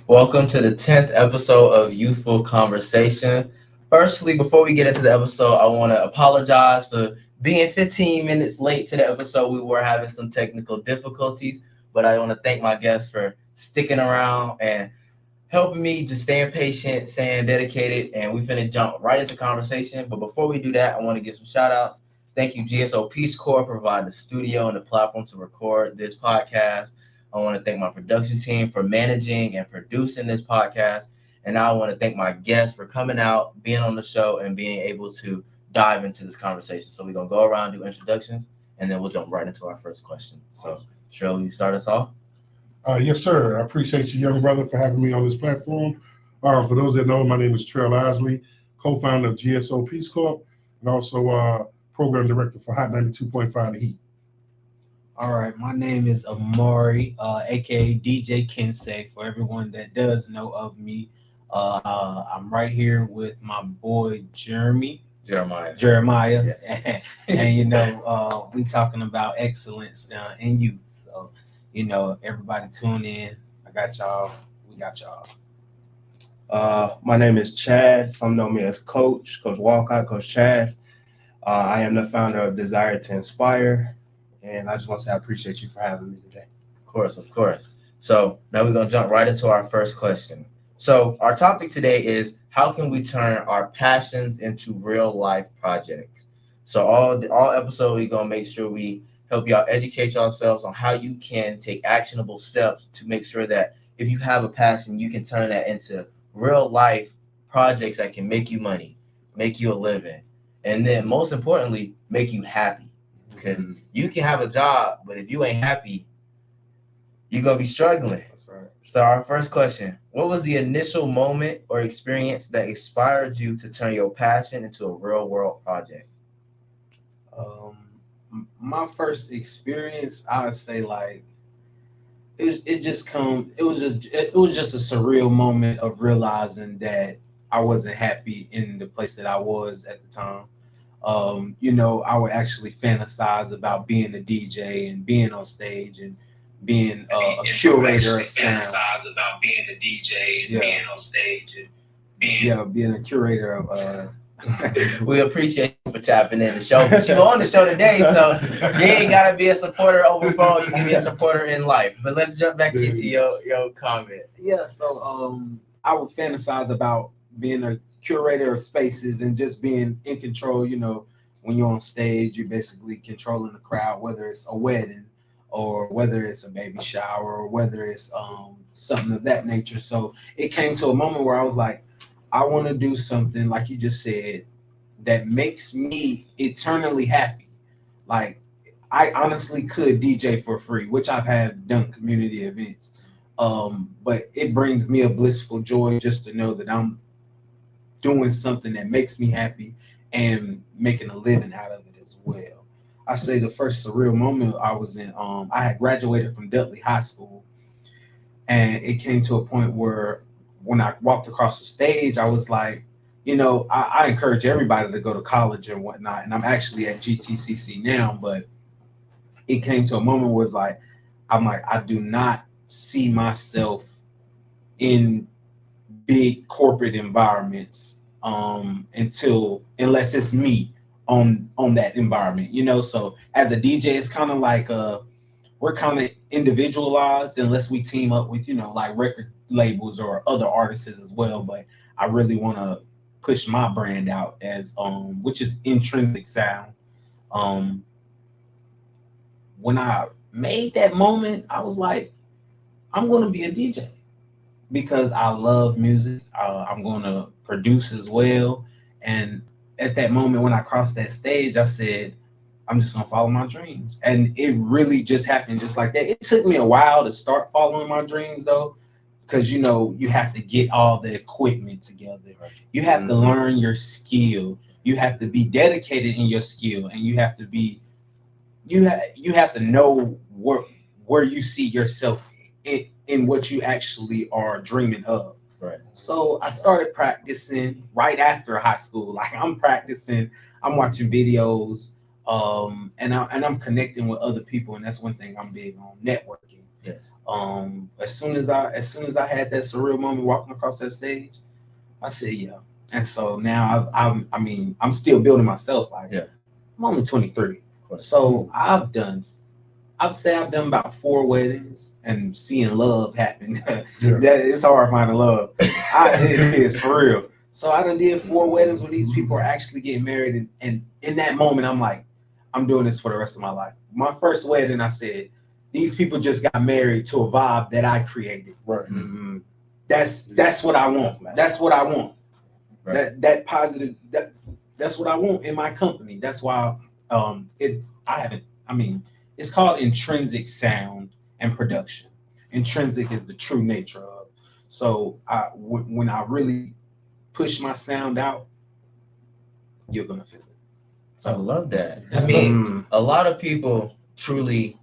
Welcome to the 10th episode of Youthful Conversations. Firstly, before we get into the episode, I want to apologize for being 15 minutes late to the episode. We were having some technical difficulties, but I want to thank my guests for sticking around and helping me, just staying patient, staying dedicated, and we finna jump right into conversation. But before we do that, I want to give some shout outs. Thank you, GSO Peace Corps, for providing the studio and the platform to record this podcast. I want to thank my production team for managing and producing this podcast. And now I want to thank my guests for coming out, being on the show, and being able to dive into this conversation. So we're going to go around, do introductions, and then we'll jump right into our first question. So, Cheryl, you start us off? Yes, sir. I appreciate you, young brother, for having me on this platform. For those that know, my name is Trell Isley, co-founder of GSO Peace Corps, and also program director for Hot 92.5 The Heat. All right, my name is Amari, aka DJ Kensei. For everyone that does know of me, I'm right here with my boy Jeremiah. Yes. and we talking about excellence in youth. So, everybody tune in. I got y'all. We got y'all. My name is Chad. Some know me as Coach Walcott, Coach Chad. I am the founder of Desire to Inspire. And I just want to say I appreciate you for having me today. Of course. So now we're going to jump right into our first question. So our topic today is, how can we turn our passions into real life projects? So all episode, we're going to make sure we help y'all educate yourselves on how you can take actionable steps to make sure that if you have a passion, you can turn that into real life projects that can make you money, make you a living, and then most importantly, make you happy. Because you can have a job, but if you ain't happy, you're going to be struggling. That's right. So our first question, what was the initial moment or experience that inspired you to turn your passion into a real world project? My first experience, I would say, like, it was just a surreal moment of realizing that I wasn't happy in the place that I was at the time. I would actually fantasize about being a DJ and being on stage and being a curator of sound. Fantasize about being a DJ and being on stage and being a curator of. We appreciate you for tapping in the show, but you're on the show today, so you ain't gotta be a supporter over phone. You can be a supporter in life. But let's jump back into your comment. Yeah, so I would fantasize about being a curator of spaces and just being in control. When you're on stage, you're basically controlling the crowd, whether it's a wedding or whether it's a baby shower or whether it's something of that nature. So it came to a moment where I was like, I want to do something, like you just said, that makes me eternally happy. Like, I honestly could DJ for free, which I've had done community events. But it brings me a blissful joy just to know that I'm doing something that makes me happy and making a living out of it as well. I say the first surreal moment I was in, I had graduated from Dudley High School, and it came to a point where when I walked across the stage, I was like, I encourage everybody to go to college and whatnot, and I'm actually at GTCC now, but it came to a moment where it's like, I'm like, I do not see myself in big corporate environments unless it's me on that environment, So as a DJ, it's kind of like we're kind of individualized unless we team up with like record labels or other artists as well. But I really want to push my brand out as which is intrinsic sound. When I made that moment, I was like, I'm going to be a DJ because I love music. I'm going to produce as well. And at that moment when I crossed that stage, I said, I'm just gonna follow my dreams. And it really just happened just like that. It took me a while to start following my dreams though, because you have to get all the equipment together. You have to learn your skill. You have to be dedicated in your skill, and you have to know where you see yourself in what you actually are dreaming of. Right. So I started practicing right after high school. Like I'm practicing, I'm watching videos, and I'm connecting with other people, and that's one thing I'm big on, networking. Yes. As soon as I had that surreal moment walking across that stage, I said yeah. And so now I'm still building myself. Like Yeah. I'm only 23, so I've done about 4 weddings and seeing love happen. That it's hard finding love. It is for real. So I done did 4 weddings where these people are actually getting married, and in that moment, I'm like, I'm doing this for the rest of my life. My first wedding, I said, these people just got married to a vibe that I created. Right. Mm-hmm. That's what I want. That's what I want. Right. That positive. That's what I want in my company. That's why it's called intrinsic sound and production. Intrinsic is the true nature of. So when I really push my sound out, you're gonna feel it. So I love that. I mean, a lot of people truly.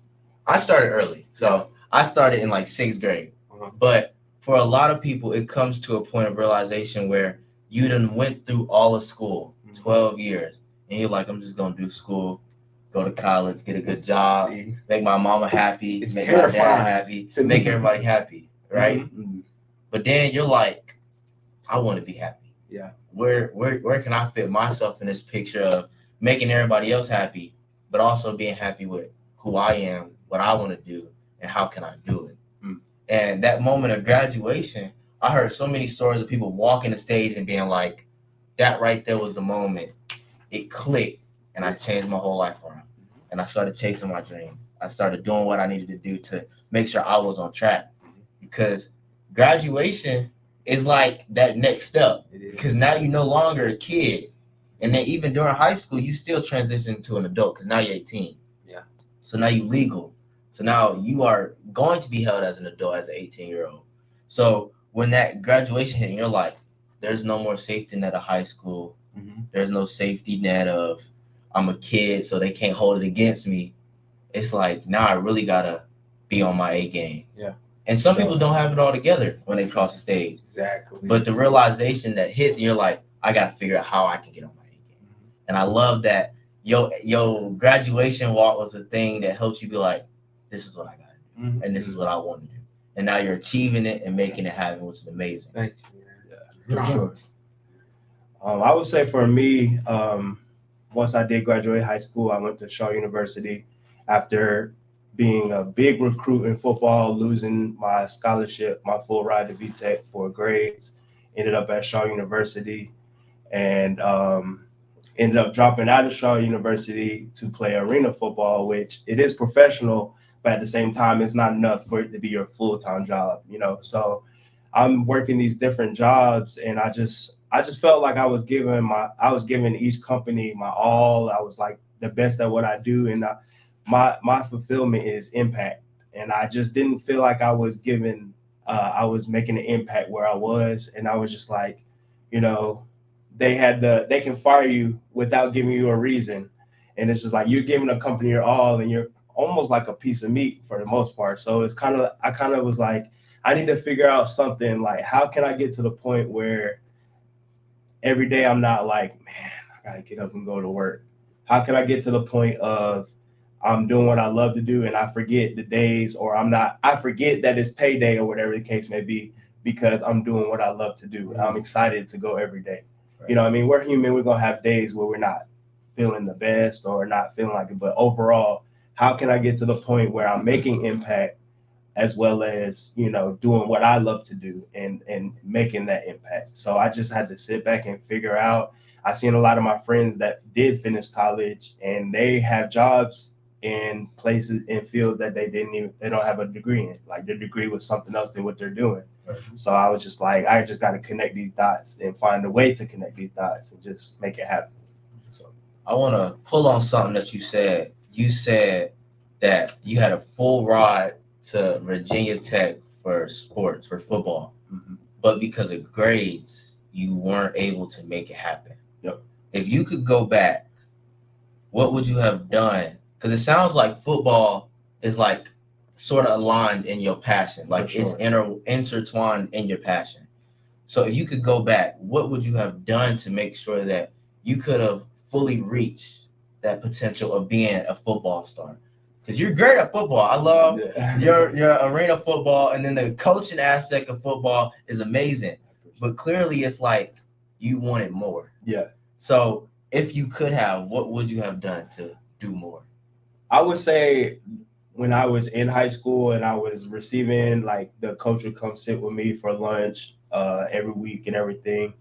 I started early, so I started in like 6th grade. But for a lot of people, it comes to a point of realization where you done went through all of school, 12 years, and you're like, I'm just gonna do school, go to college, get a good job, make my mama happy, it's make terrifying. My dad happy, to make everybody happy, right? Mm-hmm. But then you're like, I want to be happy. Yeah. Where can I fit myself in this picture of making everybody else happy, but also being happy with who I am, what I want to do, and how can I do it? And that moment of graduation, I heard so many stories of people walking the stage and being like, that right there was the moment. It clicked, and I changed my whole life around. And I started chasing my dreams. I started doing what I needed to do to make sure I was on track. Because graduation is like that next step. Because now you're no longer a kid. And then even during high school, you still transition to an adult because now you're 18. Yeah. So now you're legal. So now you are going to be held as an adult, as an 18-year-old. So when that graduation hit, you're like, there's no more safety net of high school. Mm-hmm. There's no safety net of I'm a kid, so they can't hold it against me. It's like, now I really got to be on my A game. Yeah. And some people don't have it all together when they cross the stage. Exactly. But the realization that hits, and you're like, I got to figure out how I can get on my A game. Mm-hmm. And I love that your graduation walk was a thing that helped you be like, this is what I got to do, and this is what I want to do. And now you're achieving it and making it happen, which is amazing. Thank you, man. Yeah, for sure. I would say for me, once I did graduate high school, I went to Shaw University after being a big recruit in football, losing my scholarship, my full ride to VTech for grades, ended up at Shaw University, and ended up dropping out of Shaw University to play arena football, which it is professional, but at the same time, it's not enough for it to be your full-time job, So I'm working these different jobs, and I just felt like I was giving each company my all. I was like the best at what I do, and my fulfillment is impact. And I just didn't feel like I was making an impact where I was, and I was just like, they can fire you without giving you a reason, and it's just like you're giving a company your all, and you're almost like a piece of meat for the most part. So I kind of was like, I need to figure out something, like how can I get to the point where every day I'm not like, man, I gotta get up and go to work. How can I get to the point of I'm doing what I love to do, and I forget the days, or I forget that it's payday or whatever the case may be, because I'm doing what I love to do. I'm excited to go every day. Right. You know what I mean? We're human. We're going to have days where we're not feeling the best or not feeling like it. But overall, how can I get to the point where I'm making impact as well as, doing what I love to do and making that impact? So I just had to sit back and figure out. I seen a lot of my friends that did finish college, and they have jobs in places, in fields that they don't have a degree in. Like their degree was something else than what they're doing. Right. So I was just like, I just got to connect these dots and find a way to connect these dots and just make it happen. So I want to pull on something that you said. You said that you had a full ride to Virginia Tech for sports, for football, but because of grades, you weren't able to make it happen. Yep. If you could go back, what would you have done? Because it sounds like football is like sort of aligned in your passion, like For it's sure. intertwined in your passion. So if you could go back, what would you have done to make sure that you could have fully reached that potential of being a football star? Because you're great at football. I love your arena football, and then the coaching aspect of football is amazing. But clearly, it's like you wanted more. Yeah. So if you could have, what would you have done to do more? I would say when I was in high school and I was receiving, like, the coach would come sit with me for lunch every week and everything,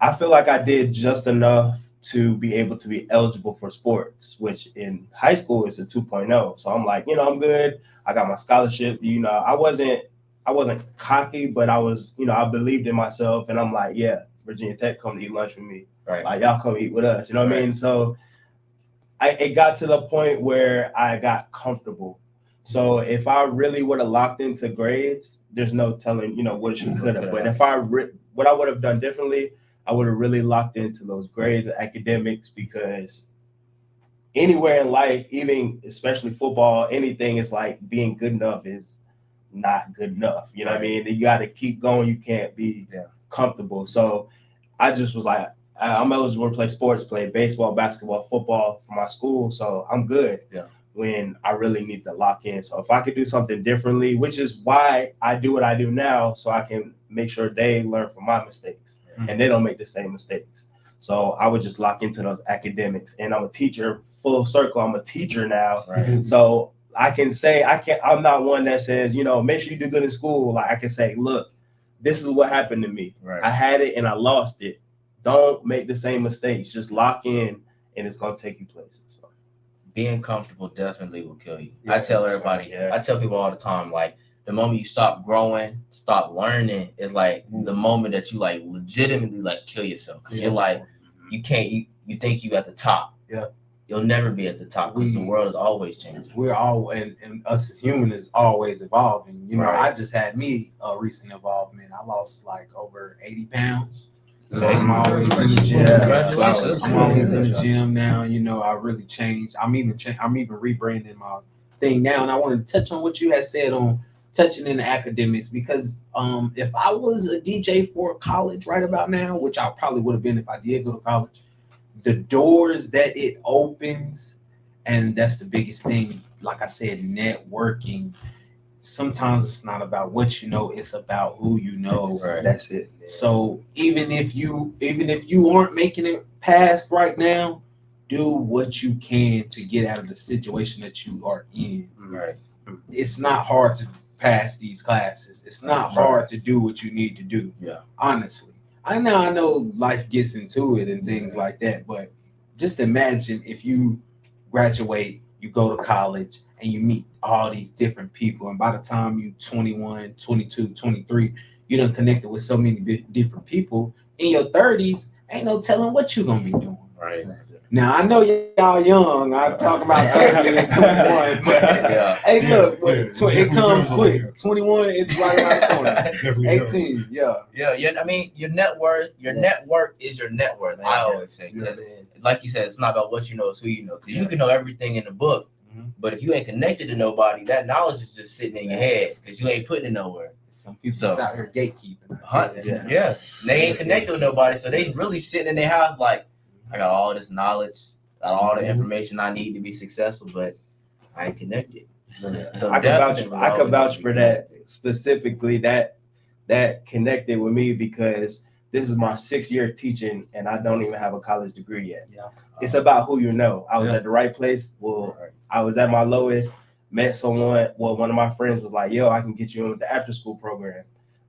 I feel like I did just enough to be able to be eligible for sports, which in high school is a 2.0. So I'm like, I'm good. I got my scholarship. I wasn't cocky, but I was, I believed in myself, and I'm like, yeah, Virginia Tech, come to eat lunch with me. Right. Like, y'all come eat with us. You know what I Right. mean? So it got to the point where I got comfortable. So if I really would have locked into grades, there's no telling, what you could have. But if what I would have done differently, I would have really locked into those grades and academics, because anywhere in life, even especially football, anything is like being good enough is not good enough. You know what I mean? You got to keep going. You can't be comfortable. So I just was like, I'm eligible to play sports, play baseball, basketball, football for my school. So I'm good. Yeah. When I really need to lock in. So if I could do something differently, which is why I do what I do now, so I can make sure they learn from my mistakes and they don't make the same mistakes. So I would just lock into those academics. And I'm a teacher, full circle. I'm a teacher now. Right. So I can say, I'm not one that says, make sure you do good in school. Like, I can say, look, this is what happened to me. Right. I had it and I lost it. Don't make the same mistakes. Just lock in, and it's going to take you places. So being comfortable definitely will kill you. Yes. I tell everybody, I tell people all the time, like, the moment you stop growing, stop learning, is like the moment that you like legitimately like kill yourself. Because you're like, you can't, you think you at the top. Yeah. You'll never be at the top because the world is always changing. We're all, and us as humans is always evolving. Right. I just had me a recent involvement. I lost like over 80 pounds. So Okay. I'm always in the gym. Congratulations. I'm always in the gym now. I really changed. I'm even rebranding my thing now. And I wanted to touch on what you had said on touching in the academics, because if I was a DJ for college right about now, which I probably would have been if I did go to college, the doors that it opens, and that's the biggest thing. Like I said, networking. Sometimes it's not about what you know, it's about who you know. Right. That's it. So even if you aren't making it past right now, do what you can to get out of the situation that you are in. Right. It's not hard to pass these classes. It's not hard to do what you need to do. Yeah. Honestly. I know life gets into it and things like that, but just imagine if you graduate, you go to college, and you meet all these different people, and by the time you 21, 22, 23, you done connected with so many different people. In your 30s, ain't no telling what you're gonna be doing. Right. Now I know y'all young. I'm talking about 30 and 21, but hey, look, it comes quick. 21 is right around the corner. 18, Yeah. I mean, your net worth is your net worth. I always say, because like you said, it's not about what you know, it's who you know. Because you can know everything in the book, but if you ain't connected to nobody, that knowledge is just sitting in your head because you ain't putting it nowhere. Some people just out here gatekeeping. They ain't connected with nobody, so they really sitting in their house like, I got all this knowledge, got all the information I need to be successful, but I ain't connected. So I could vouch for that specifically. That connected with me, because this is my 6th year teaching, and I don't even have a college degree yet. Yeah. It's about who you know. I was at the right place. Well, I was at my lowest, met someone. Well, one of my friends was like, yo, I can get you in with the after school program.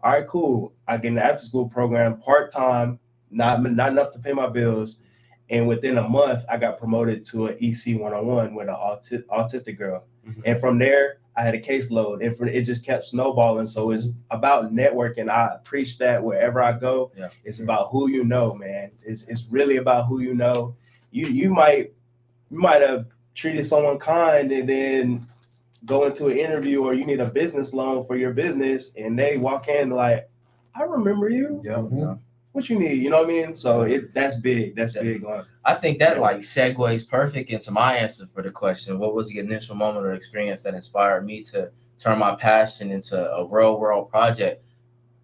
All right, cool. I get in the after school program part-time, not enough to pay my bills. And within a month, I got promoted to an EC 101 with an autistic girl. Mm-hmm. And from there, I had a caseload, and it just kept snowballing. So it's about networking. I preach that wherever I go. Yeah. It's about who you know, man. It's really about who you know. you might have treated someone kind and then go into an interview, or you need a business loan for your business, and they walk in like, I remember you. Yeah. Mhm. What you need, you know what I mean? So that's big. That's big. I think that like segues perfect into my answer for the question. What was the initial moment or experience that inspired me to turn my passion into a real world project?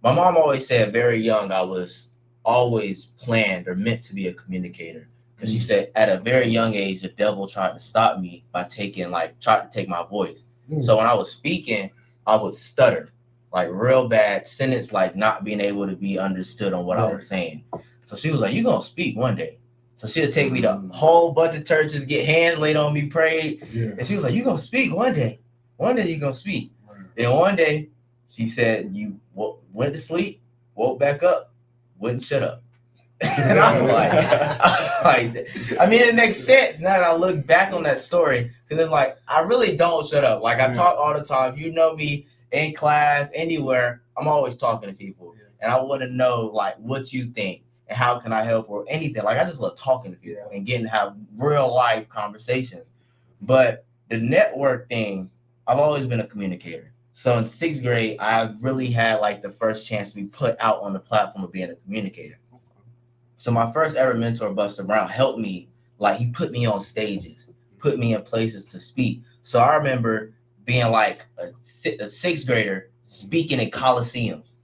My mom always said very young I was always planned or meant to be a communicator. Because she said at a very young age, the devil tried to stop me by tried to take my voice. So when I was speaking, I would stutter, like real bad sentence, like not being able to be understood on what I was saying. So she was like, "You gonna speak one day." So she'll take me to a whole bunch of churches, get hands laid on me, pray. And she was like, "You gonna speak one day. One day you gonna speak." Then one day she said, "You went to sleep, woke back up, wouldn't shut up." And I'm like, I mean, it makes sense now that I look back on that story, because it's like, I really don't shut up. Like, I talk all the time. If you know me in class, anywhere, I'm always talking to people. And I want to know, like, what you think and how can I help or anything. Like, I just love talking to people and getting to have real life conversations. But the network thing, I've always been a communicator. So in 6th grade, I really had like the first chance to be put out on the platform of being a communicator. So my first ever mentor, Buster Brown, helped me. Like, he put me on stages, put me in places to speak. So I remember being like a 6th grader speaking in coliseums,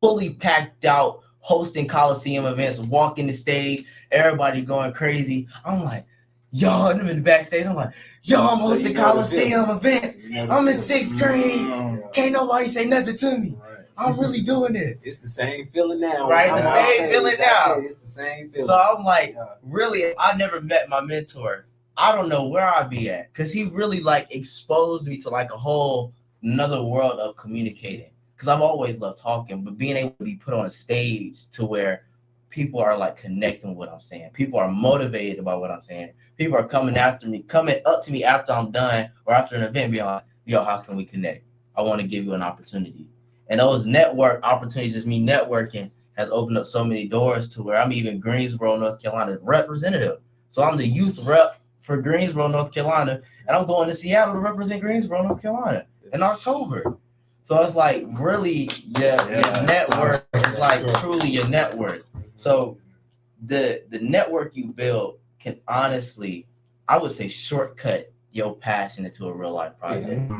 fully packed out, hosting coliseum events, walking the stage, everybody going crazy. I'm like, y'all, I'm in the backstage. I'm like, yo, I'm hosting coliseum events. I'm in 6th grade. Can't nobody say nothing to me. I'm really doing it. It's the same feeling now. Right, it's the same feeling now. It's the same feeling. So I'm like, really, if I never met my mentor, I don't know where I'd be at, because he really like exposed me to like a whole another world of communicating. Because I've always loved talking, but being able to be put on a stage to where people are like connecting with what I'm saying, people are motivated by what I'm saying, people are coming up to me after I'm done or after an event, being like, yo, how can we connect? I want to give you an opportunity. And those network opportunities, just me networking, has opened up so many doors to where I'm even Greensboro, North Carolina representative. So I'm the youth rep for Greensboro, North Carolina, and I'm going to Seattle to represent Greensboro, North Carolina in October. So it's like really your network is like truly your network. So the network you build can honestly, I would say, shortcut your passion into a real life project.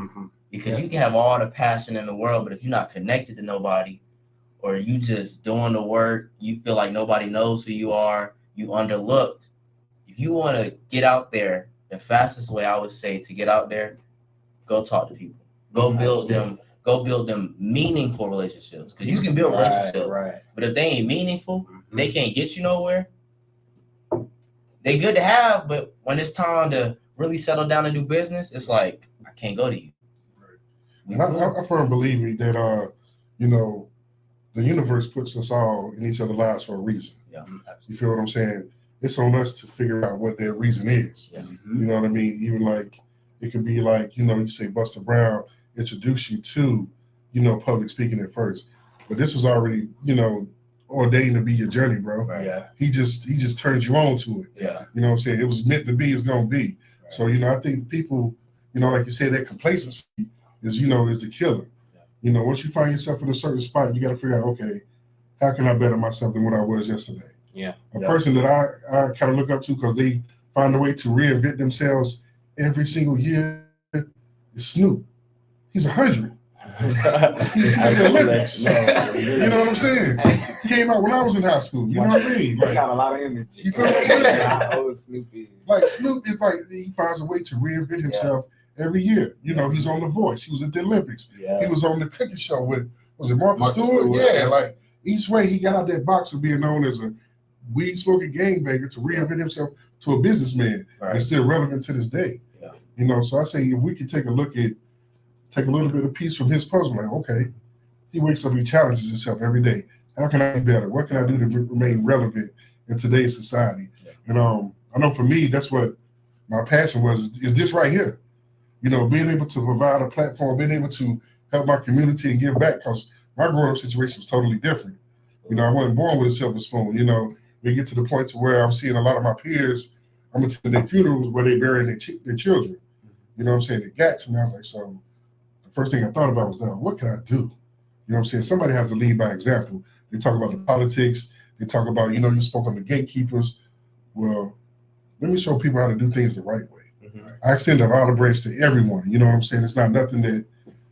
Because you can have all the passion in the world, but if you're not connected to nobody, or you just doing the work, you feel like nobody knows who you are, you underlooked. If you want to get out there, the fastest way I would say to get out there, go talk to people. Go build them meaningful relationships. Because you can build relationships, but if they ain't meaningful, they can't get you nowhere. They good to have, but when it's time to really settle down and do business, it's like, I can't go to you. And I firmly believe that the universe puts us all in each other's lives for a reason. Yeah, you feel what I'm saying? It's on us to figure out what their reason is. Yeah. You know what I mean? Even like it could be like, you say Buster Brown introduced you to, public speaking at first. But this was already, ordained to be your journey, bro. Right. Yeah. He just turns you on to it. Yeah. You know what I'm saying? It was meant to be, it's gonna be. Right. So, I think people, like you said, that complacency is the killer. Yeah. Once you find yourself in a certain spot, you got to figure out, okay, how can I better myself than what I was yesterday? Yeah. A person that I kind of look up to because they find a way to reinvent themselves every single year is Snoop. He's 100. He's in the Olympics. You know what I'm saying? He came out when I was in high school. You know what I mean? Like, got a lot of energy. You feel what I'm saying? How old Snoop is. Like Snoop is like, he finds a way to reinvent himself every year. He's on The Voice. He was at the Olympics. Yeah. He was on the cooking show with, was it Martha Stewart? Yeah, like each way he got out that box of being known as a weed smoking gangbanger to reinvent himself to a businessman that's still relevant to this day. Yeah. So I say if we could take a little bit of piece from his puzzle, like, okay, he wakes up, he challenges himself every day. How can I be better? What can I do to remain relevant in today's society? Yeah. And I know for me, that's what my passion was, is this right here. Being able to provide a platform, being able to help my community and give back, because my growing up situation was totally different. I wasn't born with a silver spoon. We get to the point to where I'm seeing a lot of my peers I'm attending their funerals where they burying their children. You know what I'm saying? It got to me. I was like, so the first thing I thought about was, what can I do? You know what I'm saying? Somebody has to lead by example. They talk about the politics. They talk about, you spoke on the gatekeepers. Well, let me show people how to do things the right way. I extend an olive branch to everyone. You know what I'm saying? It's not nothing that,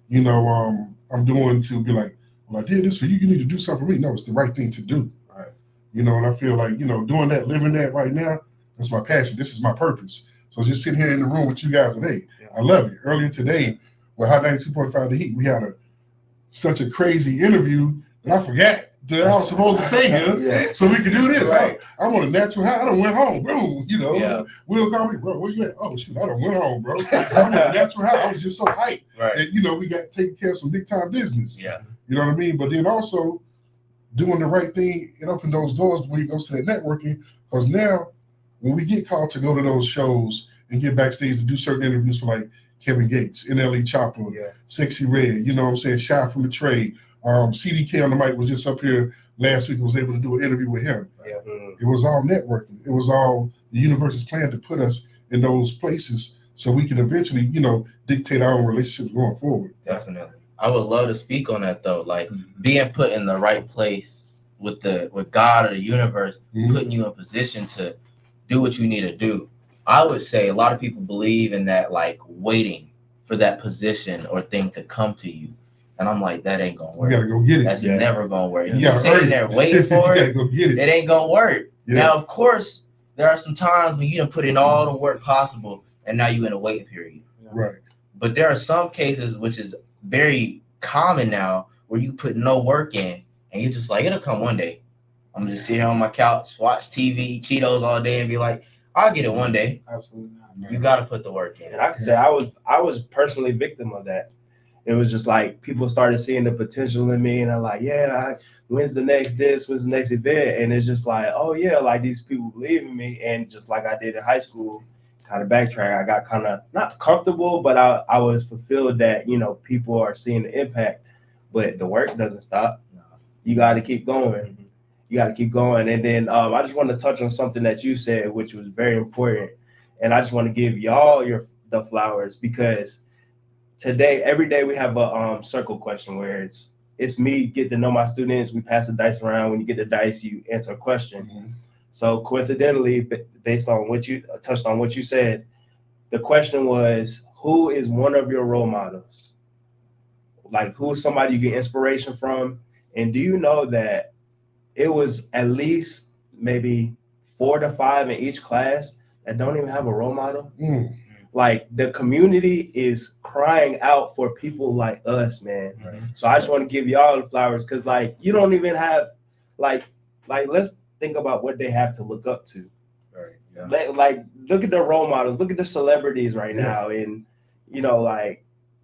I'm doing to be like, well, I did this for you. You need to do something for me. No, it's the right thing to do. Right. And I feel like, doing that, living that right now, that's my passion. This is my purpose. So just sitting here in the room with you guys today, I love it. Earlier today, with Hot 92.5 The Heat, we had such a crazy interview that I forgot that I was supposed to stay here so we could do this. Right. I'm on a natural high. I done went home, boom. Yeah. Will call me, bro, where you at? Oh, shoot, I done went home, bro. I'm on a natural high. I was just so hyped. Right. And, we got taking care of some big time business. Yeah. You know what I mean? But then also doing the right thing and open those doors when you go to the networking. Because now when we get called to go to those shows and get backstage to do certain interviews for like Kevin Gates, NLE Chopper, Sexy Red, you know what I'm saying? Shy from the Trade. CDK on the mic was just up here last week and was able to do an interview with him. Yeah. It was all networking. It was all the universe's plan to put us in those places so we can eventually, dictate our own relationships going forward. Definitely. I would love to speak on that though. Like being put in the right place with God or the universe, putting you in position to do what you need to do. I would say a lot of people believe in that, like waiting for that position or thing to come to you. And I'm like, that ain't gonna work. You gotta go get it. That's never gonna work. You You're gotta sitting there waiting for you it. gotta go get it. It ain't gonna work. Yeah. Now, of course, there are some times when you done put in all the work possible, and now you're in a waiting period. Right. But there are some cases which is very common now where you put no work in, and you're just like, it'll come one day. I'm gonna just sit here on my couch, watch TV, Cheetos all day, and be like, I'll get it one day. Absolutely not. You got to put the work in. And I can say I was personally victim of that. It was just like people started seeing the potential in me, and I'm like, when's the next this? When's the next event? And it's just like, oh yeah, like these people believe in me. And just like I did in high school, kind of backtrack, I got kind of not comfortable, but I was fulfilled that people are seeing the impact. But the work doesn't stop. You got to keep going. You got to keep going. And then I just want to touch on something that you said, which was very important. And I just want to give y'all the flowers because today, every day we have a circle question where it's me get to know my students. We pass the dice around. When you get the dice, you answer a question. So coincidentally, based on what you touched on, what you said, the question was, who is one of your role models? Like who's somebody you get inspiration from? And do you know that it was at least maybe 4 to 5 in each class that don't even have a role model? Like the community is crying out for people like us, man. Right. So I just want to give y'all the flowers because like you don't even have like let's think about what they have to look up to. Right. Yeah. Like look at the role models, look at the celebrities right now, and like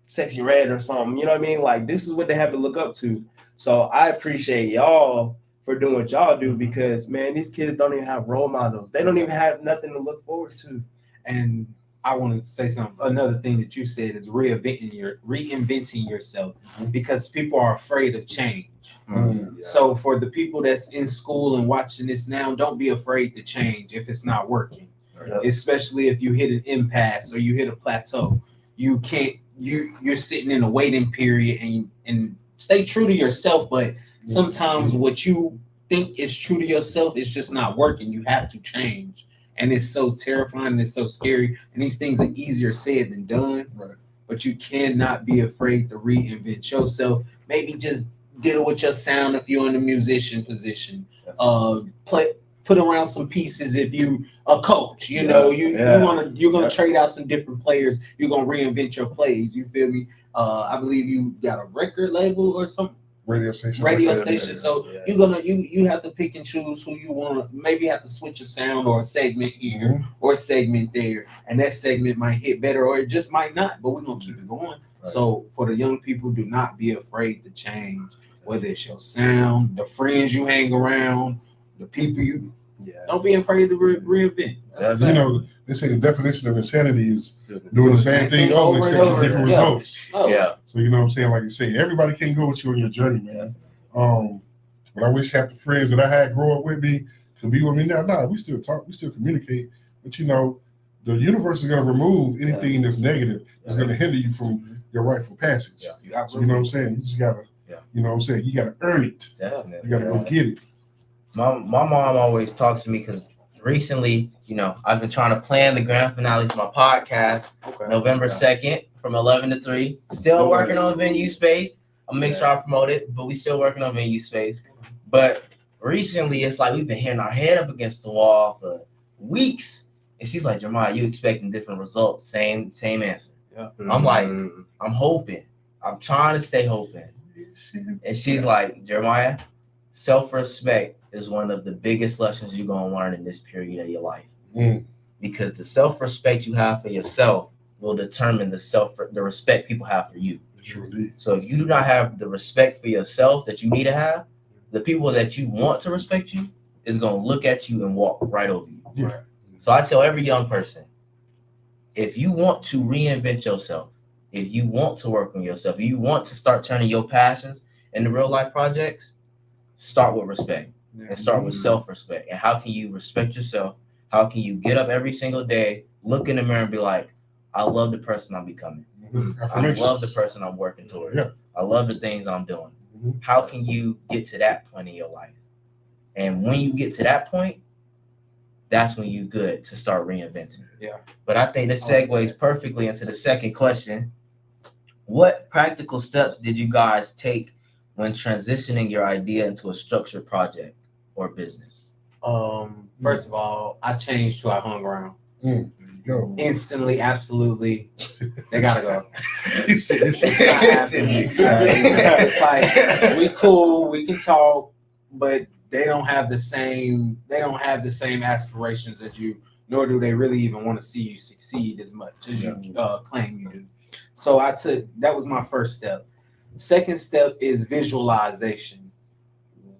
Sexy Red or something. You know what I mean? Like this is what they have to look up to. So I appreciate y'all for doing what y'all do because man, these kids don't even have role models. They don't even have nothing to look forward to. And I want to say something. Another thing that you said is reinventing yourself because people are afraid of change. So for the people that's in school and watching this now, don't be afraid to change if it's not working, especially if you hit an impasse or you hit a plateau. You can't. You're sitting in a waiting period and stay true to yourself. But sometimes what you think is true to yourself is just not working. You have to change. And it's so terrifying and it's so scary. And these things are easier said than done. Right. But you cannot be afraid to reinvent yourself. Maybe just deal with your sound if you're in a musician position. Put around some pieces if you a coach. You're gonna trade out some different players. You're gonna reinvent your plays. You feel me? I believe you got a record label or something. Radio station. So you're gonna you have to pick and choose who you want to. Maybe have to switch a sound or a segment here or a segment there, and that segment might hit better or it just might not. But we're gonna keep it going. Right. So for the young people, do not be afraid to change. Whether it's your sound, the friends you hang around, the people you. Don't be afraid to reinvent. They say the definition of insanity is doing the same thing over, expecting different results. Yeah. So you know what I'm saying? Like you say, everybody can't go with you on your journey, man. But I wish half the friends that I had grow up with me could be with me now. Nah, we still talk, we still communicate, But the universe is going to remove anything that's negative that's going to hinder you from your rightful passage. Yeah. So you know what I'm saying? You just gotta, you know what I'm saying? You gotta earn it. Definitely. You gotta go get it. My mom always talks to me because recently, I've been trying to plan the grand finale for my podcast, November 2nd from 11 to 3. Still working on venue space. I'll make sure I promote it, but we still working on venue space. But recently, it's like we've been hitting our head up against the wall for weeks. And she's like, Jeremiah, you expecting different results. Same answer. Yeah. I'm like, I'm hoping. I'm trying to stay hoping. And she's like, Jeremiah, self-respect is one of the biggest lessons you're going to learn in this period of your life. Because the self-respect you have for yourself will determine the respect people have for you. Sure indeed. So if you do not have the respect for yourself that you need to have, the people that you want to respect you is going to look at you and walk right over you. Yeah. So I tell every young person, if you want to reinvent yourself, if you want to work on yourself, if you want to start turning your passions into real life projects, start with respect and start with self-respect. And how can you respect yourself? How can you get up every single day, look in the mirror and be like, I love the person I'm becoming. I love the person I'm working towards. Yeah. I love the things I'm doing. How can you get to that point in your life? And when you get to that point, that's when you're good to start reinventing. Yeah. But I think this segues perfectly into the second question. What practical steps did you guys take when transitioning your idea into a structured project or business? First of all, I changed who I hung around. There you go. Instantly, absolutely. They gotta go. He said, It's like we cool, we can talk, but they don't have the same aspirations as you, nor do they really even want to see you succeed as much as you claim you do. So that was my first step. Second step is visualization.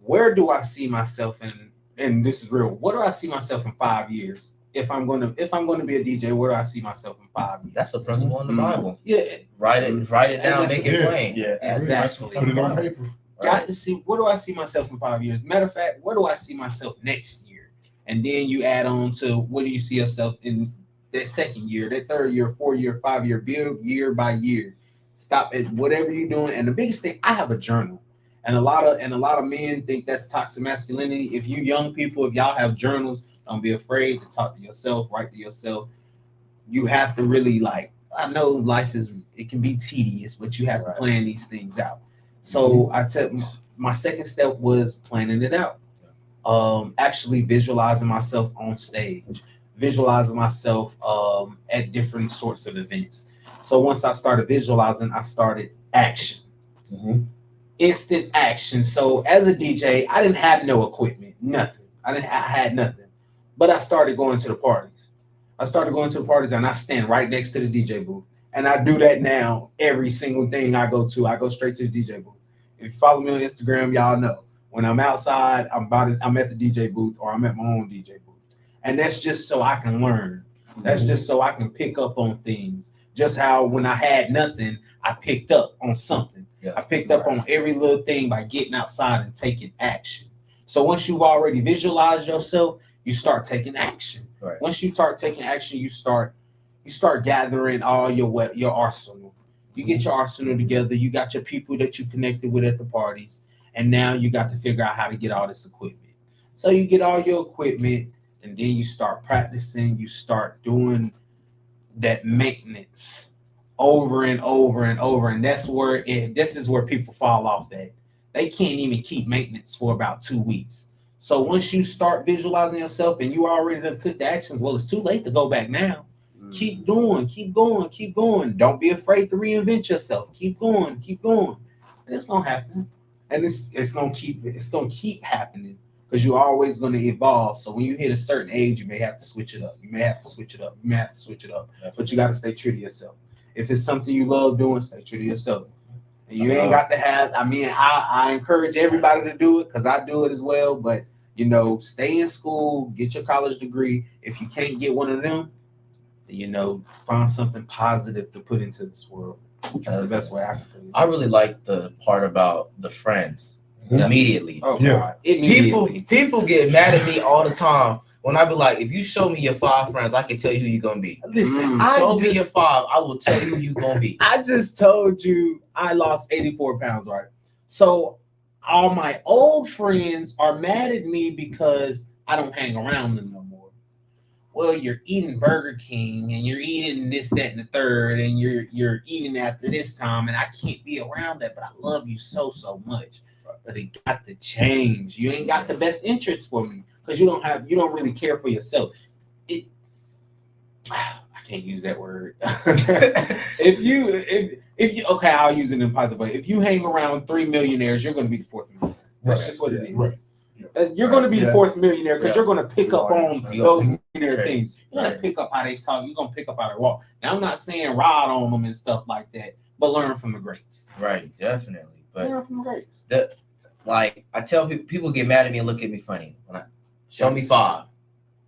Where do I see myself in, and this is real, what do I see myself in 5 years? If I'm gonna be a DJ, where do I see myself in 5 years? That's a principle in the Bible. Yeah. Write it down, make it plain. Yeah. Exactly. Put it on paper. Got to see, where do I see myself in 5 years? Matter of fact, where do I see myself next year? And then you add on to what do you see yourself in that second year, that third year, 4 year, 5 year, build year by year. Stop at whatever you're doing. And the biggest thing, I have a journal. And a lot of men think that's toxic masculinity. If you young people, if y'all have journals, don't be afraid to talk to yourself, write to yourself. You have to really I know life it can be tedious, but you have to plan these things out. So I took my second step was planning it out. Actually visualizing myself on stage, visualizing myself at different sorts of events. So once I started visualizing, I started action. Instant action. So as a DJ, I didn't have no equipment, nothing. I had nothing. But I started going to the parties. And I stand right next to the DJ booth. And I do that now. Every single thing I go to, I go straight to the DJ booth. If you follow me on Instagram, y'all know. When I'm outside, I'm at the DJ booth or I'm at my own DJ booth. And that's just so I can learn. That's just so I can pick up on things. Just how when I had nothing, I picked up on something. I picked up on every little thing by getting outside and taking action. So once you've already visualized yourself, you start taking action. Right. Once you start taking action, you start gathering all your arsenal. You get your arsenal together. You got your people that you connected with at the parties, and now you got to figure out how to get all this equipment. So you get all your equipment, and then you start practicing. You start doing that maintenance over and over and over, and this is where people fall off. That they can't even keep maintenance for about 2 weeks. So once you start visualizing yourself and you already done took the actions, well, it's too late to go back now. Keep going. Don't be afraid to reinvent yourself. Keep going. And it's gonna happen. And it's gonna keep happening because you're always gonna evolve. So when you hit a certain age, you may have to switch it up. But you gotta stay true to yourself. If it's something you love doing, stay true to yourself. And you ain't got to have, I encourage everybody to do it because I do it as well, but stay in school, get your college degree. If you can't get one of them, find something positive to put into this world. That's the best way I can put it. I really like the part about the friends. Immediately. Oh, God. Immediately. People get mad at me all the time when I be like, if you show me your 5 friends, I can tell you who you're gonna be. Listen, Show me your 5, I will tell you who you're gonna be. I just told you I lost 84 pounds, right? So all my old friends are mad at me because I don't hang around them no more. Well, you're eating Burger King and you're eating this, that, and the third, and you're eating after this time, and I can't be around that, but I love you so much. But it got to change. You ain't got the best interest for me because you don't really care for yourself. I can't use that word. if you okay, I'll use it in a positive way. If you hang around 3 millionaires, you're going to be the 4th millionaire. That's just what it is. Right. You're going to be the 4th millionaire because you're going to pick up on those millionaire things. You're going to pick up how they talk. You're going to pick up how they walk. Now, I'm not saying ride on them and stuff like that, but learn from the greats. Right, definitely. But Learn from the greats. like I tell people get mad at me and look at me funny. When I show me 5.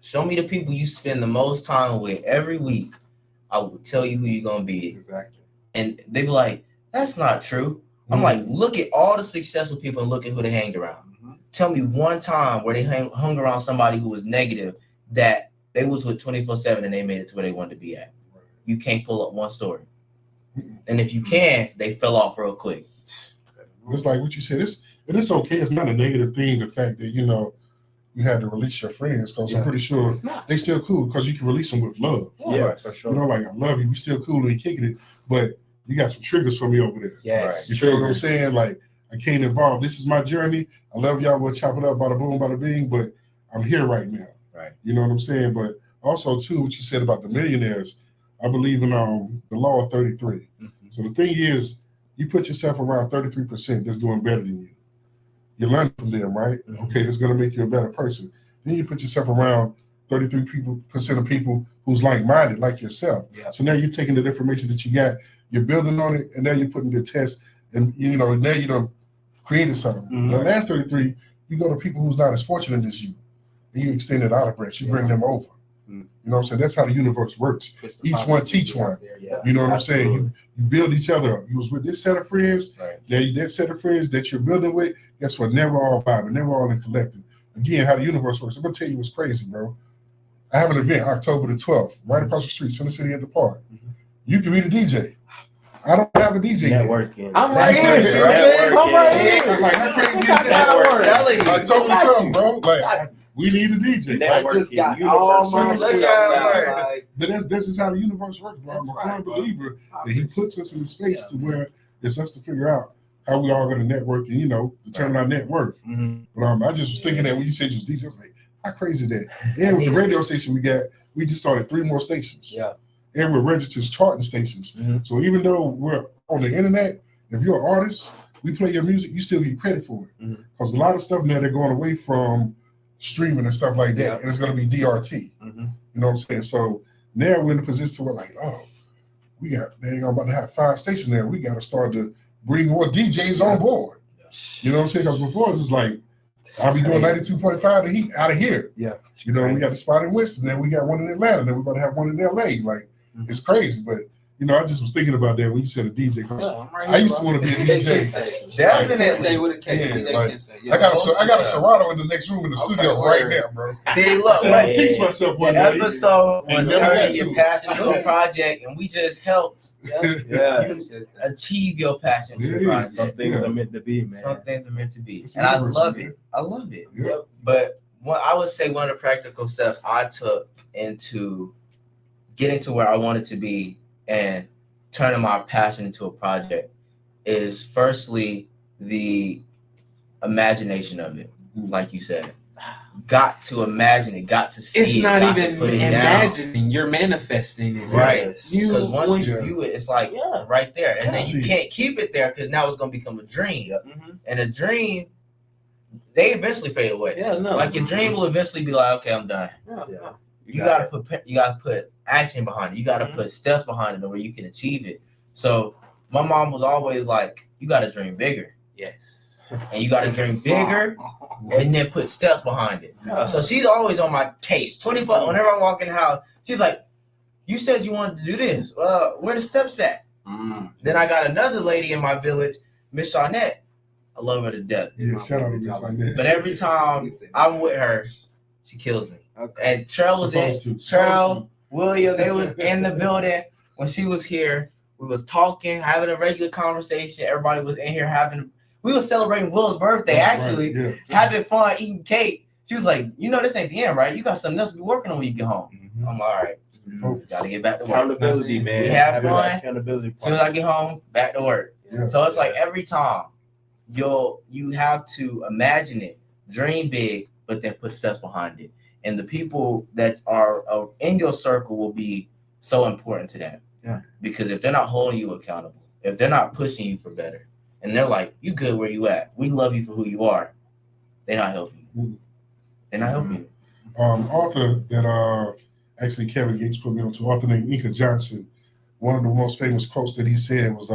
Show me the people you spend the most time with every week. I will tell you who you're gonna be. Exactly. And they be like, that's not true. I'm like, look at all the successful people and look at who they hanged around. Tell me one time where they hung around somebody who was negative that they was with 24/7 and they made it to where they wanted to be at. You can't pull up one story. And if you can, they fell off real quick. It's like what you said. It's okay. It's not a negative thing. The fact that you had to release your friends, because I'm pretty sure they still cool because you can release them with love. Yeah, for sure. Like I love you. We still cool and we kicking it, but you got some triggers for me over there. Yes. You feel what I'm saying? Like I can't involve. This is my journey. I love y'all. We'll chop it up, bada boom, bada bing. But I'm here right now. Right. You know what I'm saying? But also too, what you said about the millionaires. I believe in the law of 33. So the thing is, you put yourself around 33% that's doing better than you. You learn from them, right? Okay, that's going to make you a better person. Then you put yourself around 33% of people who's like-minded, like yourself. Yeah. So now you're taking the information that you got, you're building on it, and now you're putting the test, and now you done created something. The last 33, you go to people who's not as fortunate as you, and you extend it out of branch. You bring them over. You know what I'm saying? That's how the universe works. Each one teach one. You know what I'm saying? You build each other up. You was with this set of friends, now that set of friends that you're building with, guess what? Never all vibing, never all in collective. Again, how the universe works. I'm gonna tell you what's crazy, bro. I have an event October the 12th, right across the street, Center City at the park. You can be the DJ. I don't have a DJ yet. Networking. I'm right here. I'm right here. Like, how crazy is that? Networking. October the 12th, bro. Like, we need a DJ. I just got all my This is how the universe works, bro. I'm a firm believer that he puts us in a space to where it's us to figure out how we all going to network and, determine our net worth. But I just was thinking that when you said you was DJ, I was like, how crazy is that? And with the radio station we just started 3 more stations. Yeah. And we're registered charting stations. So even though we're on the internet, if you're an artist, we play your music, you still get credit for it. Because a lot of stuff now, they're going away from streaming and stuff like that, and it's going to be DRT. You know what I'm saying? So now we're in a position where like, I'm about to have 5 stations there. We got to start to bring more DJs on board. You know what I'm saying? Because before it was like, I'll be doing 92.5 the heat out of here. Yeah. We got the spot in Winston, then we got one in Atlanta, then we're about to have one in LA. Like, it's crazy, but I just was thinking about that when you said a DJ. I used to want to be a DJ. Definitely. With a K. I got a Serato in the next room in the studio right now, bro. See, look, I teach myself one day. episode was turning your passion to a project, and we just helped you achieve your passion to a project. Some things are meant to be, man. Some things are meant to be, and I love it. I love it. But I would say one of the practical steps I took into getting to where I wanted to be and turning my passion into a project is firstly the imagination of it. Like you said, got to imagine it, got to see it. It's not even imagining, you're manifesting it. Right. Because once you view it, it's like right there. And then you can't keep it there because now it's going to become a dream. And a dream, they eventually fade away. Like your dream will eventually be like, okay, I'm done. You gotta put action behind it. You gotta put steps behind it where you can achieve it. So my mom was always like, you gotta dream bigger. Yes. And you gotta dream bigger and then put steps behind it. So she's always on my case. 24 whenever I walk in the house, she's like, you said you wanted to do this. Where the steps at? Then I got another lady in my village, Miss Shawnette. I love her to death. Yeah, shout out to Miss Shawnette. But every time I'm with her, she kills me. Okay. And Cheryl was Supposed to. Cheryl, William, they was in the building when she was here. We was talking, having a regular conversation. Everybody was in here we was celebrating Will's birthday, actually, Right, having fun, eating cake. She was like, this ain't the end, right? You got something else to be working on when you get home. Mm-hmm. I'm all right. Focus. Gotta get back to work. Accountability, man. We have Having fun. that accountability As soon as I get home, back to work. Yeah. So it's like every time you have to imagine it, dream big, but then put steps behind it. And the people that are in your circle will be so important to that. Yeah. Because if they're not holding you accountable, if they're not pushing you for better, and they're like, you good where you at, we love you for who you are, they're not helping you. Mhm. They're not helping you. Author that actually Kevin Gates put me on to, author named Inka Johnson. One of the most famous quotes that he said was,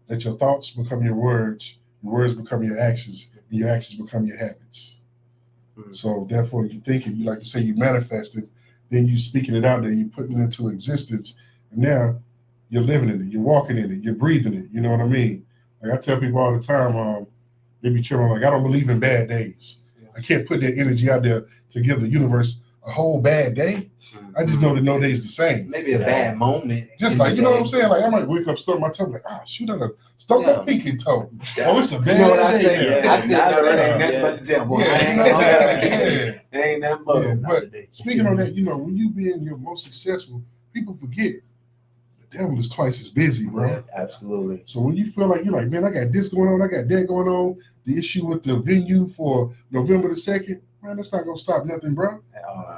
"Let your thoughts become your words become your actions, and your actions become your habits." Mhm. So therefore, you think it, you like you say, you manifest it, then you speaking it out there, you putting it into existence, and now you're living in it, you're walking in it, you're breathing it. You know what I mean? Like I tell people all the time, they be chilling like, I don't believe in bad days. I can't put that energy out there to give the universe a whole bad day. I just know that no day's the same. Maybe a bad moment. Just like, you know what I'm saying? Like I might wake up, stump my toe, like, shoot, I done stumped my pinky toe. Oh, it's a bad You know what I day. say? now. I said that ain't nothing but the devil. Yeah, I you ain't know what I'm gonna saying? It ain't nothing but. Yeah, but speaking on that, when you being your most successful, people forget the devil is twice as busy, bro. Yeah. Absolutely. So when you feel like you're like, man, I got this going on, I got that going on, the issue with the venue for November the 2nd, man, that's not gonna stop nothing, bro.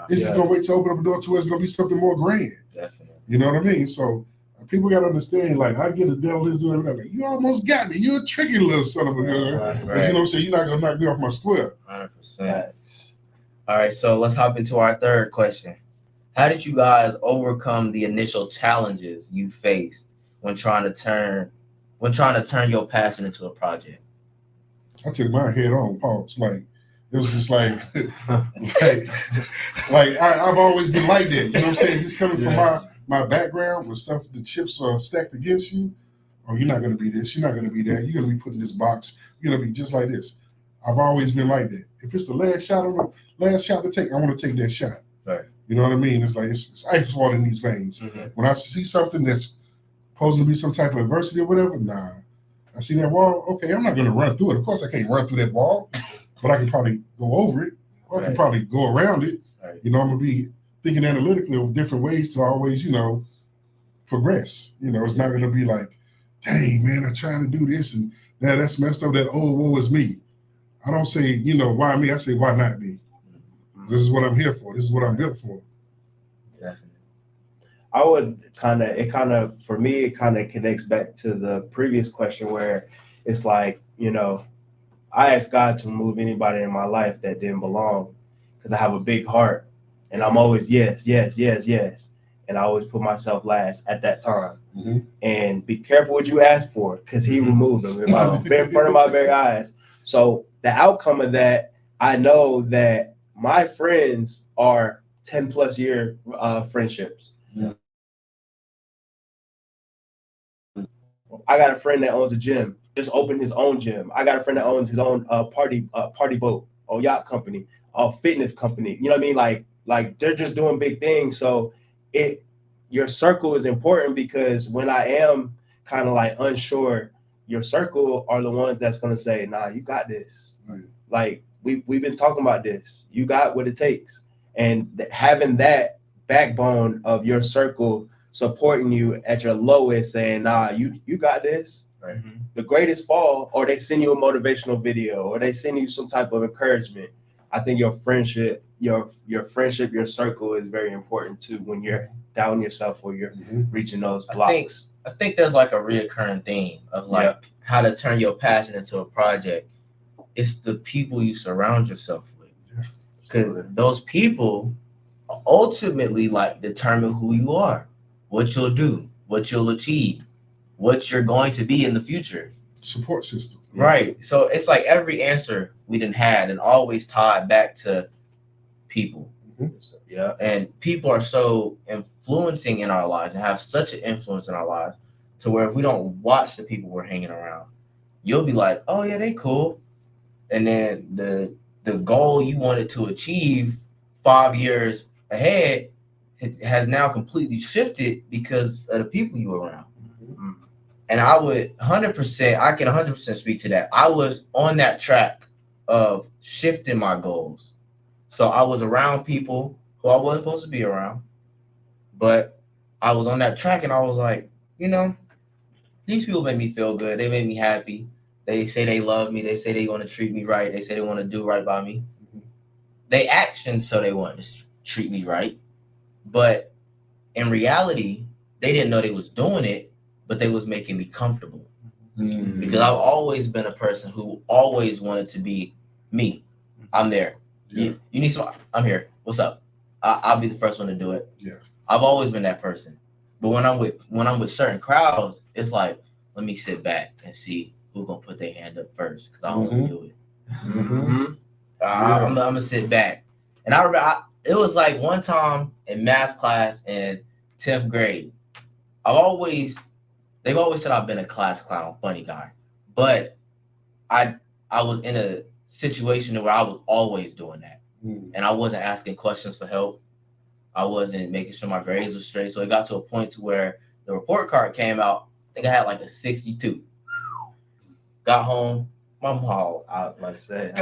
It's just gonna wait to open up a door to it's gonna be something more grand. Definitely. You know what I mean? So people gotta understand, like, I get the devil is doing everything. Like, you almost got me. You're a tricky little son of a gun. Right. But you know what I'm saying? You're not gonna knock me off my square. 100%. All right, so let's hop into our third question. How did you guys overcome the initial challenges you faced when trying to turn your passion into a project? I took my head on, pause. Like, it was just like, I've always been like that. You know what I'm saying? Just coming from my background with stuff, the chips are stacked against you. Oh, you're not going to be this. You're not going to be that. You're going to be put in this box. You're going to be just like this. I've always been like that. If it's the last shot to take, I want to take that shot. Right. You know what I mean? It's like it's ice water in these veins. Mm-hmm. When I see something that's supposed to be some type of adversity or whatever, nah. I see that wall. Okay, I'm not going to run through it. Of course, I can't run through that wall, but I can probably go over it. Or I can probably go around it. Right. I'm going to be thinking analytically of different ways to always, progress. It's not going to be like, dang, man, I'm trying to do this and that's messed up. That, oh, woe is me. I don't say, why me? I say, why not me? This is what I'm here for. This is what I'm built for. Definitely. I would for me, it kind of connects back to the previous question where it's like, I asked God to move anybody in my life that didn't belong because I have a big heart and I'm always yes. And I always put myself last at that time. Mm-hmm. And be careful what you ask for because he removed them in front of my very eyes. So the outcome of that, I know that my friends are 10 plus year friendships. Yeah. I got a friend that owns a gym, just opened his own gym. I got a friend that owns his own party boat or yacht company, or fitness company. You know what I mean? Like they're just doing big things. So your circle is important because when I am kind of like unsure, your circle are the ones that's gonna say, nah, you got this. Right. Like we've been talking about this. You got what it takes. And having that backbone of your circle supporting you at your lowest, saying, nah, you got this. Right. The greatest fall, or they send you a motivational video, or they send you some type of encouragement. I think your friendship, your circle is very important too when you're doubting yourself or you're reaching those blocks. I think there's like a reoccurring theme of like how to turn your passion into a project. It's the people you surround yourself with. Because those people ultimately like determine who you are, what you'll do, what you'll achieve, what you're going to be in the future. Support system. Right. So it's like every answer we done had and always tied back to people. Mm-hmm. Yeah. And people are so influencing in our lives and have such an influence in our lives to where if we don't watch the people we're hanging around, you'll be like, oh yeah, they cool. And then the goal you wanted to achieve 5 years ahead has now completely shifted because of the people you were around. Mhm. And I would 100%, I can 100% speak to that. I was on that track of shifting my goals. So I was around people who I wasn't supposed to be around, but I was on that track and I was like, these people make me feel good. They make me happy. They say they love me. They say they want to treat me right. They say they want to do right by me. Mhm. They actions so they want to treat me right. But in reality, they didn't know they was doing it, but they was making me comfortable. Mhm. Because I've always been a person who always wanted to be me. I'm there. Yeah. You need some. I'm here. What's up? I'll be the first one to do it. Yeah. I've always been that person. But when I'm with certain crowds, it's like, let me sit back and see who's gonna put their hand up first because I don't want to do it. Mhm. I'm gonna sit back. And I remember it was like one time in math class in 10th grade. They've always said I've been a class clown, funny guy, but I was in a situation where I was always doing that, Mhm. and I wasn't asking questions for help. I wasn't making sure my grades were straight. So it got to a point to where the report card came out. I think I had like a 62. Got home, my mom, I was about to say.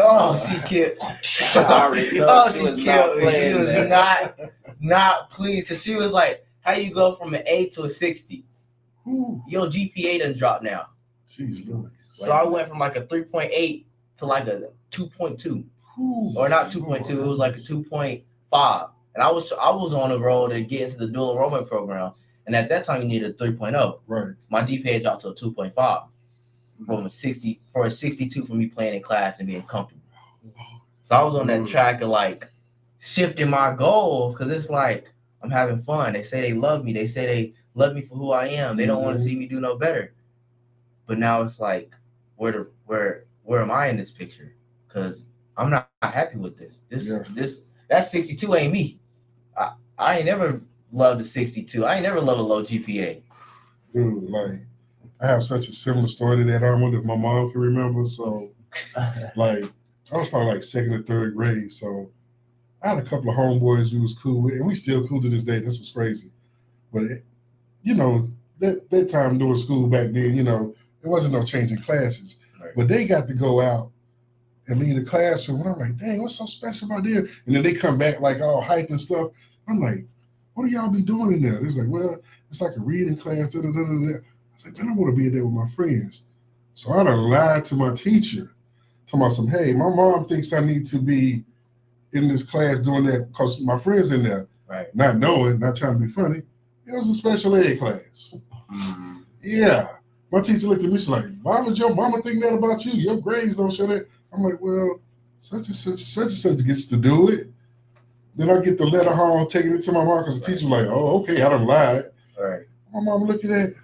she killed. I already know she was she not killed me. She playing was that. not pleased. Cause she was like, "How you go from an 8 to a 60? Ooh. Your GPA done dropped now." Jeez Louise. So I went from like a 3.8 to like a 2.2, Ooh. or not 2.2. It was like a 2.5, and I was on the road to get into the dual enrollment program. And at that time, you needed a 3.0. Right. My GPA dropped to a 2.5 from a 62 for me playing in class and being comfortable. So I was on that track of like shifting my goals because it's like I'm having fun. They say they love me. They say they love me for who I am. They don't want to see me do no better. But now it's like, where am I in this picture? Because I'm not happy with this. That 62 ain't me. I ain't never loved a 62. I ain't never loved a low GPA. Dude, like I have such a similar story to that. I wonder if my mom can remember. So, like, I was probably like second or third grade. So, I had a couple of homeboys we was cool with, and we still cool to this day. This was crazy. But, that time during school back then, it wasn't no changing classes. Right. But they got to go out and leave the classroom. And I'm like, dang, what's so special about them? And then they come back like all hype and stuff. I'm like, what do y'all be doing in there? It's like, well, it's like a reading class. Da, da, da, da, da. I was like, man, I want to be in there with my friends. So I done lied to my teacher, talking about some, hey, my mom thinks I need to be in this class doing that because my friend's in there. Right. Not knowing, not trying to be funny. It was a special ed class. Mm-hmm. Yeah. My teacher looked at me, she's like, why would your mama think that about you? Your grades don't show that. I'm like, well, such and such gets to do it. Then I get the letter home, taking it to my mom because the teacher was like, oh, okay, I done lied. Right. My mom looking at it.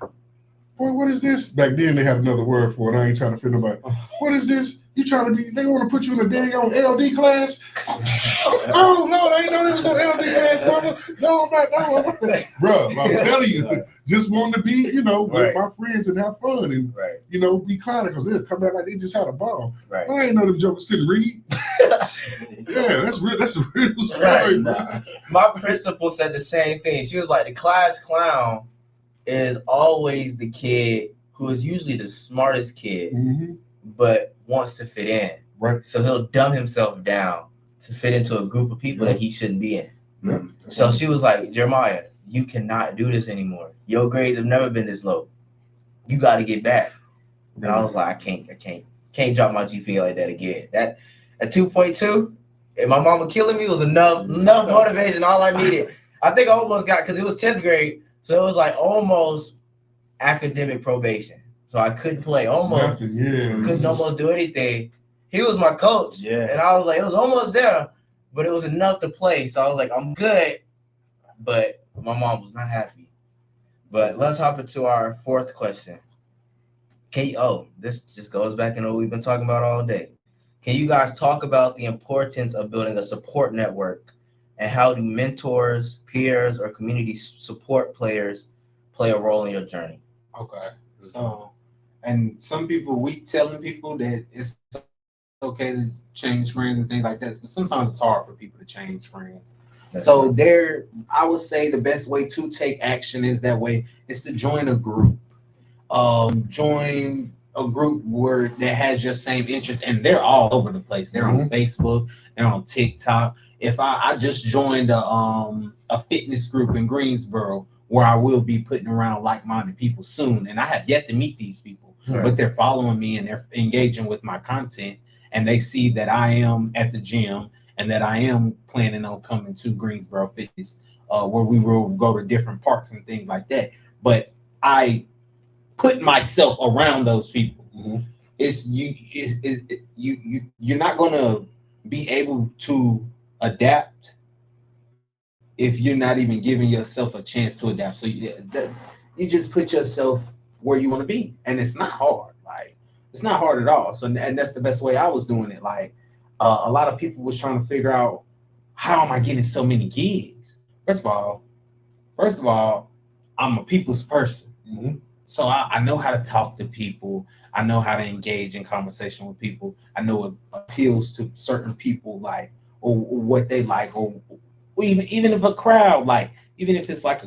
Boy, what is this? Back then they had another word for it. I ain't trying to fit nobody. What is this? You trying to be, they want to put you in a dang on LD class? Oh, Lord, I ain't know there was no LD class, mama. No, I'm not. Bro, I'm telling you, just wanting to be, with my friends and have fun and, be kind because they'll come back like they just had a bomb. Right. I ain't know them jokers couldn't read. Yeah, that's a real story, bro. My principal said the same thing. She was like, the class clown is always the kid who is usually the smartest kid, but wants to fit in. Right. So he'll dumb himself down to fit into a group of people that he shouldn't be in. Yeah. So she was like, Jeremiah, you cannot do this anymore. Your grades have never been this low. You got to get back. And I was like, I can't drop my GPA like that again. That at 2.2, and my mama killing me was enough motivation. All I needed. I think I almost got, because it was 10th grade. So it was like almost academic probation. So I couldn't play. Couldn't almost do anything. He was my coach. Yeah. And I was like, it was almost there, but it was enough to play. So I was like, I'm good. But my mom was not happy. But let's hop into our fourth question. This just goes back into what we've been talking about all day. Can you guys talk about the importance of building a support network, and how do mentors, peers, or community support players play a role in your journey? Okay. So, and some people, we telling people that it's okay to change friends and things like that, but sometimes it's hard for people to change friends. That's So right. there, I would say the best way to take action is to join a group. Join a group where that has your same interests, and they're all over the place. They're on Facebook, they're on TikTok. If I just joined a fitness group in Greensboro where I will be putting around like-minded people soon, and I have yet to meet these people, but they're following me and they're engaging with my content, and they see that I am at the gym and that I am planning on coming to Greensboro Fitness, where we will go to different parks and things like that. But I put myself around those people. It's you're not gonna be able to adapt if you're not even giving yourself a chance to adapt. So you just put yourself where you want to be, and it's not hard. Like, it's not hard at all. So, and that's the best way I was doing it. Like, a lot of people was trying to figure out, how am I getting so many gigs? First of all, I'm a people's person. So I know how to talk to people. I know how to engage in conversation with people. I know what appeals to certain people, like, or what they like, or even if a crowd, like, even if it's like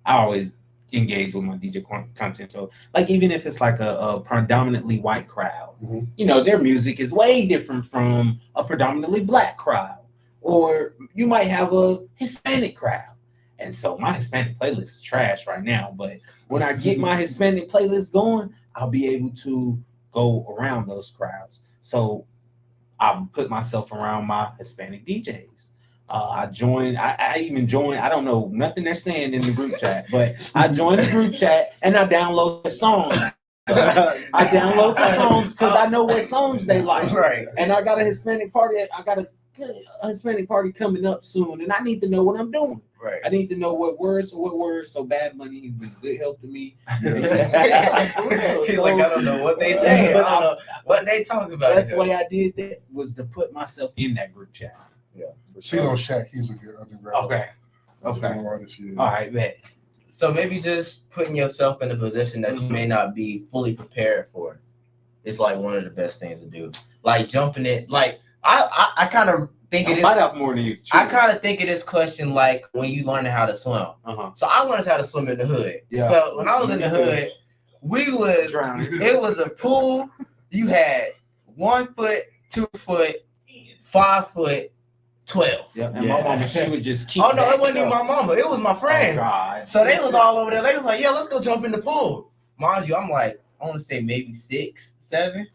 I always engage with my DJ content. So, like, even if it's like a predominantly white crowd, their music is way different from a predominantly black crowd, or you might have a Hispanic crowd. And so my Hispanic playlist is trash right now, but when I get my Hispanic playlist going, I'll be able to go around those crowds. So I put myself around my Hispanic DJs. I even joined, I don't know nothing they're saying in the group chat, but I joined the group chat and I download the songs. I download the songs because I know what songs they like. Right. And I got a Hispanic party. I got a Hispanic party coming up soon, and I need to know what I'm doing. Right. I need to know what words. So Bad Money, he's been good help to me. He's like, I don't know what they say. I don't know what they talk about. That's the way I did that, was to put myself in that group chat. Yeah. CeeLo Shaq, he's a good underground. Okay. Artist, yeah. All right, bet. So maybe just putting yourself in a position that you may not be fully prepared for is like one of the best things to do. Like jumping it, like I kind of think it is. Bite off more than you. I kind of think of this question like when you learning how to swim. So I learned how to swim in the hood. Yeah. So when I was in the hood, we was drowning. It was a pool. You had 1 foot, 2 foot, 5 foot, 12. Yeah, and my mama, she would just keep. Oh no, it wasn't even my mama. It was my friend. Oh, God. So they was all over there. They was like, "Yeah, let's go jump in the pool." Mind you, I'm like, I want to say maybe 6, 7.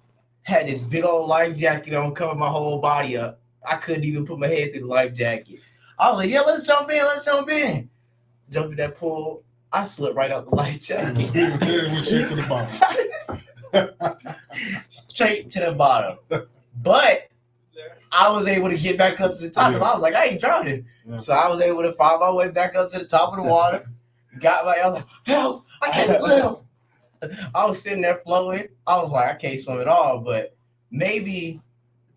Had this big old life jacket on, cover my whole body up. I couldn't even put my head through the life jacket. I was like, "Yeah, let's jump in. Let's jump in." Jump in that pool. I slipped right out the life jacket. Straight to the bottom. Straight to the bottom. But I was able to get back up to the top because I was like, I ain't drowning. Yeah. So I was able to find my way back up to the top of the water. I was like, help, I can't swim. I was sitting there floating. I was like, I can't swim at all. But maybe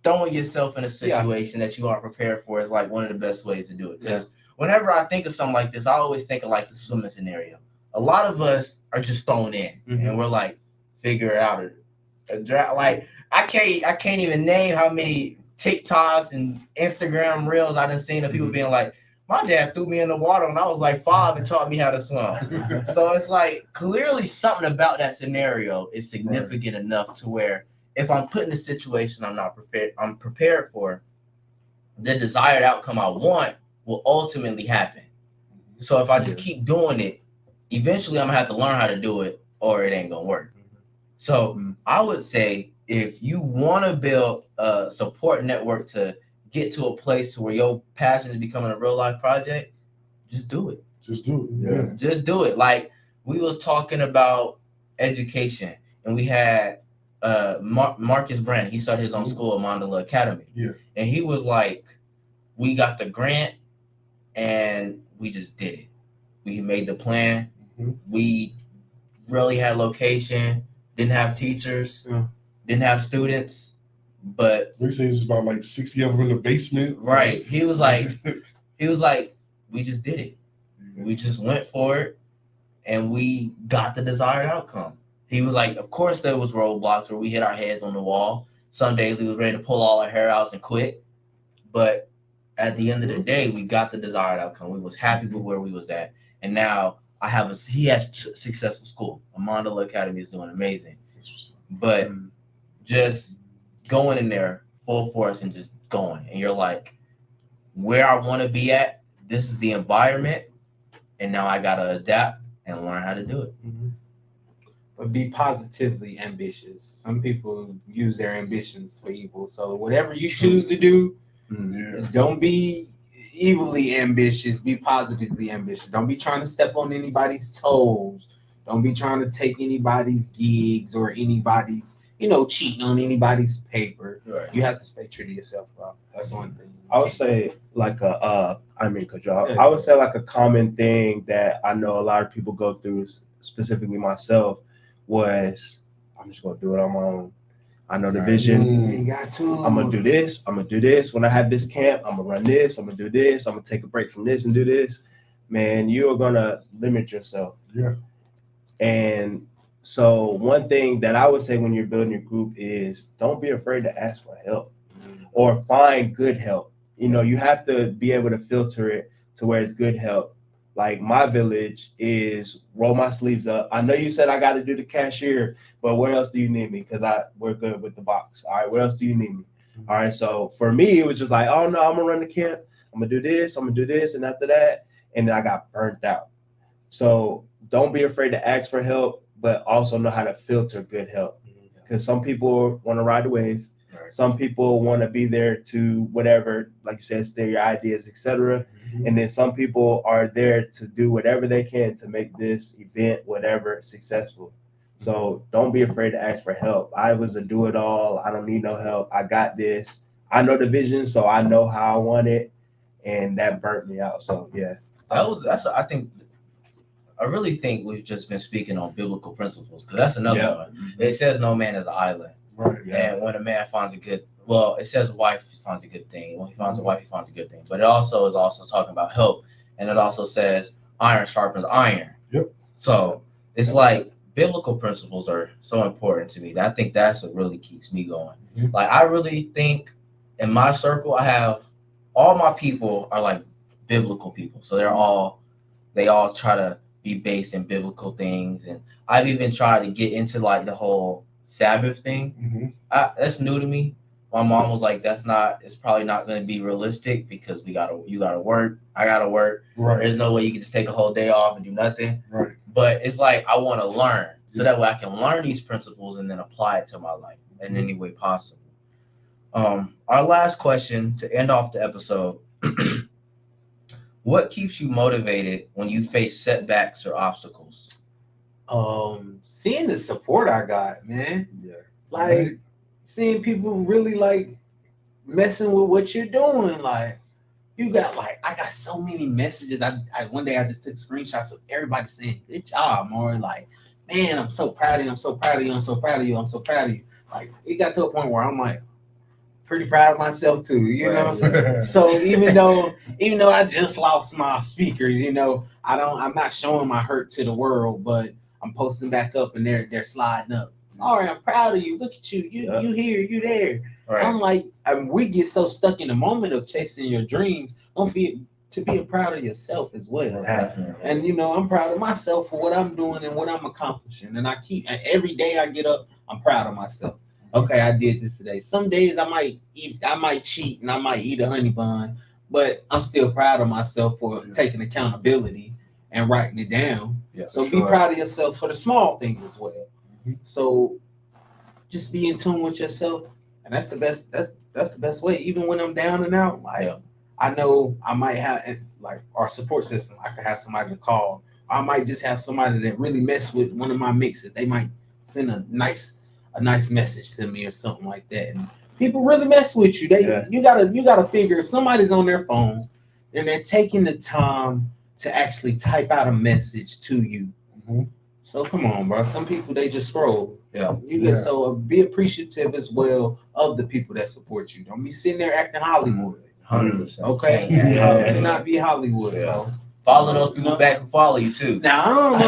throwing yourself in a situation that you aren't prepared for is like one of the best ways to do it. Because whenever I think of something like this, I always think of like the swimming scenario. A lot of us are just thrown in and we're like, figure it out. Like I can't even name how many TikToks and Instagram reels I done seen of people being like, my dad threw me in the water when I was like 5 and taught me how to swim. So it's like clearly something about that scenario is significant enough to where if I'm put in a situation I'm prepared for, the desired outcome I want will ultimately happen. So if I just keep doing it, eventually I'm gonna have to learn how to do it or it ain't gonna work. So I would say if you want to build a support network to get to a place where your passion is becoming a real life project, just do it. Just do it. Yeah. Just do it. Like we was talking about education and we had Marcus Brand. He started his own school, Mandala Academy. Yeah. And he was like, we got the grant and we just did it. We made the plan. We really had location, didn't have teachers, didn't have students, but they say it's about like 60 of them in the basement. Right. He was like, we just did it. We just went for it and we got the desired outcome. He was like, of course there was roadblocks where we hit our heads on the wall. Some days we was ready to pull all our hair out and quit. But at the end of the day, we got the desired outcome. We was happy with where we was at. And now he has successful school. Amandala Academy is doing amazing. But just going in there full force and just going. And you're like, where I want to be at, this is the environment. And now I got to adapt and learn how to do it. But be positively ambitious. Some people use their ambitions for evil. So whatever you choose to do, don't be evilly ambitious. Be positively ambitious. Don't be trying to step on anybody's toes. Don't be trying to take anybody's gigs or anybody's, cheating on anybody's paper. Right. You have to stay true to yourself, bro. That's one thing. I would say like I would say like a common thing that I know a lot of people go through, specifically myself, was I'm just gonna do it on my own. I know the vision. You got to. I'm gonna do this. I'm gonna do this. When I have this camp, I'm gonna run this. I'm gonna do this. I'm gonna take a break from this and do this. Man, you are gonna limit yourself. Yeah. And so one thing that I would say when you're building your group is don't be afraid to ask for help or find good help. You have to be able to filter it to where it's good help. Like my village is roll my sleeves up. I know you said I got to do the cashier, but where else do you need me? Because we're good with the box. All right, where else do you need me? All right, so for me, it was just like, oh no, I'm gonna run the camp. I'm gonna do this. I'm gonna do this, and after that, and then I got burnt out. So don't be afraid to ask for help, but also know how to filter good help. Because some people want to ride the wave. Some people want to be there to whatever, like you said, steer your ideas, etc. And then some people are there to do whatever they can to make this event, whatever, successful. So don't be afraid to ask for help. I was a do-it-all. I don't need no help. I got this. I know the vision, so I know how I want it, and that burnt me out. So yeah, I really think we've just been speaking on biblical principles because that's another one. It says no man is an island. Right. And when a man finds it says wife finds a good thing. When he finds a wife, he finds a good thing. But it also is talking about help. And it also says iron sharpens iron. Yep. So it's like biblical principles are so important to me. I think that's what really keeps me going. Like I really think in my circle, I have all my people are like biblical people. So they all try to be based in biblical things. And I've even tried to get into like the whole Sabbath thing. That's new to me. My mom was like, it's probably not going to be realistic because you gotta work. I gotta work. Right. There's no way you can just take a whole day off and do nothing. Right. But it's like, I want to learn so that way I can learn these principles and then apply it to my life in any way possible. Our last question to end off the episode. What keeps you motivated when you face setbacks or obstacles? Seeing the support I got, man. Yeah. Like seeing people really like messing with what you're doing. Like you got I got so many messages. I one day I just took screenshots of everybody saying, "Good job, Amari." Like, man, I'm so proud of you. I'm so proud of you. I'm so proud of you. I'm so proud of you. Like it got to a point where I'm like pretty proud of myself too, know. So even though I just lost my speakers, I'm not showing my hurt to the world, but I'm posting back up and they're sliding up. All right, I'm proud of you. Look at you. You here, you there. Right. I'm like, we get so stuck in the moment of chasing your dreams. Don't forget to be proud of yourself as well. Definitely. And I'm proud of myself for what I'm doing and what I'm accomplishing. And every day I get up, I'm proud of myself. Okay, I did this today. Some days I might cheat and I might eat a honey bun, but I'm still proud of myself for taking accountability and writing it down. Yeah, so be proud of yourself for the small things as well. So just be in tune with yourself, and that's the best. That's the best way. Even when I'm down and out, I know I might have our support system. I could have somebody to call. I might just have somebody that really mess with one of my mixes. They might send a nice message to me or something like that. And people really mess with you. You gotta figure if somebody's on their phone and they're taking the time to actually type out a message to you. So come on, bro. Some people they just scroll. So be appreciative as well of the people that support you. Don't be sitting there acting Hollywood. 100%. Okay, do not be Hollywood, bro. Follow those people back who follow you too. Now I don't know.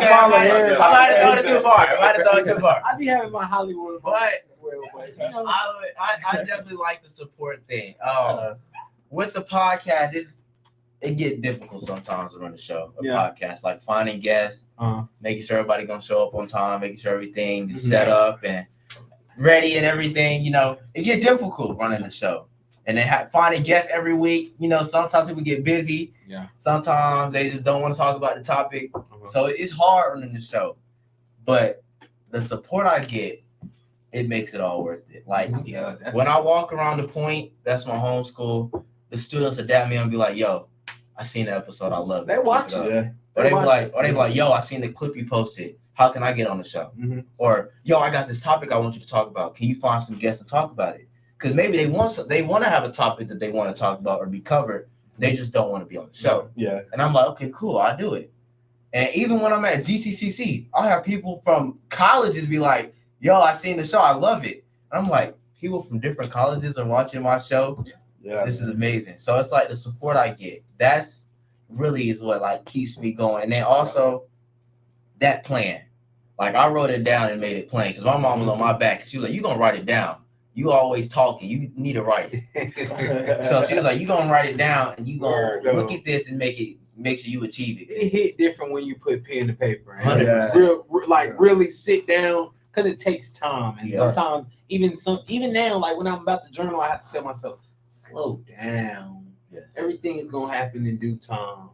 I might have thrown it too far. I be having my Hollywood moments as well, but you know. I definitely like the support thing. With the podcast, it get difficult sometimes to run the show. Podcast, like finding guests, making sure everybody gonna show up on time, making sure everything is set up and ready and everything. You know, it get difficult running the show. And then finding guests every week. You know, sometimes people get busy. Yeah. Sometimes they just don't want to talk about the topic. So it's hard running the show. But the support I get, it makes it all worth it. Like, when I walk around the point, that's my home school, the students adapt me and be like, yo, I seen the episode. I love it. They watch it. Yeah. Or they be like, yo, I seen the clip you posted. How can I get on the show? Or, yo, I got this topic I want you to talk about. Can you find some guests to talk about it? Because maybe they want to have a topic that they want to talk about or be covered. They just don't want to be on the show. Yeah. And I'm like, okay, cool, I'll do it. And even when I'm at GTCC, I'll have people from colleges be like, yo, I seen the show, I love it. And I'm like, people from different colleges are watching my show. Yeah. This is amazing. So it's like the support I get. That's really is what like keeps me going. And then also that plan. Like I wrote it down and made it plain because my mom was on my back. She was like, you gonna write it down. You always talking. You need to write it. So she was like, you gonna write it down and you gonna look at this and make sure you achieve it. It hit different when you put pen to paper and really sit down because it takes time. And sometimes even now, like when I'm about to journal, I have to tell myself, slow down. Yes. Everything is gonna happen in due time.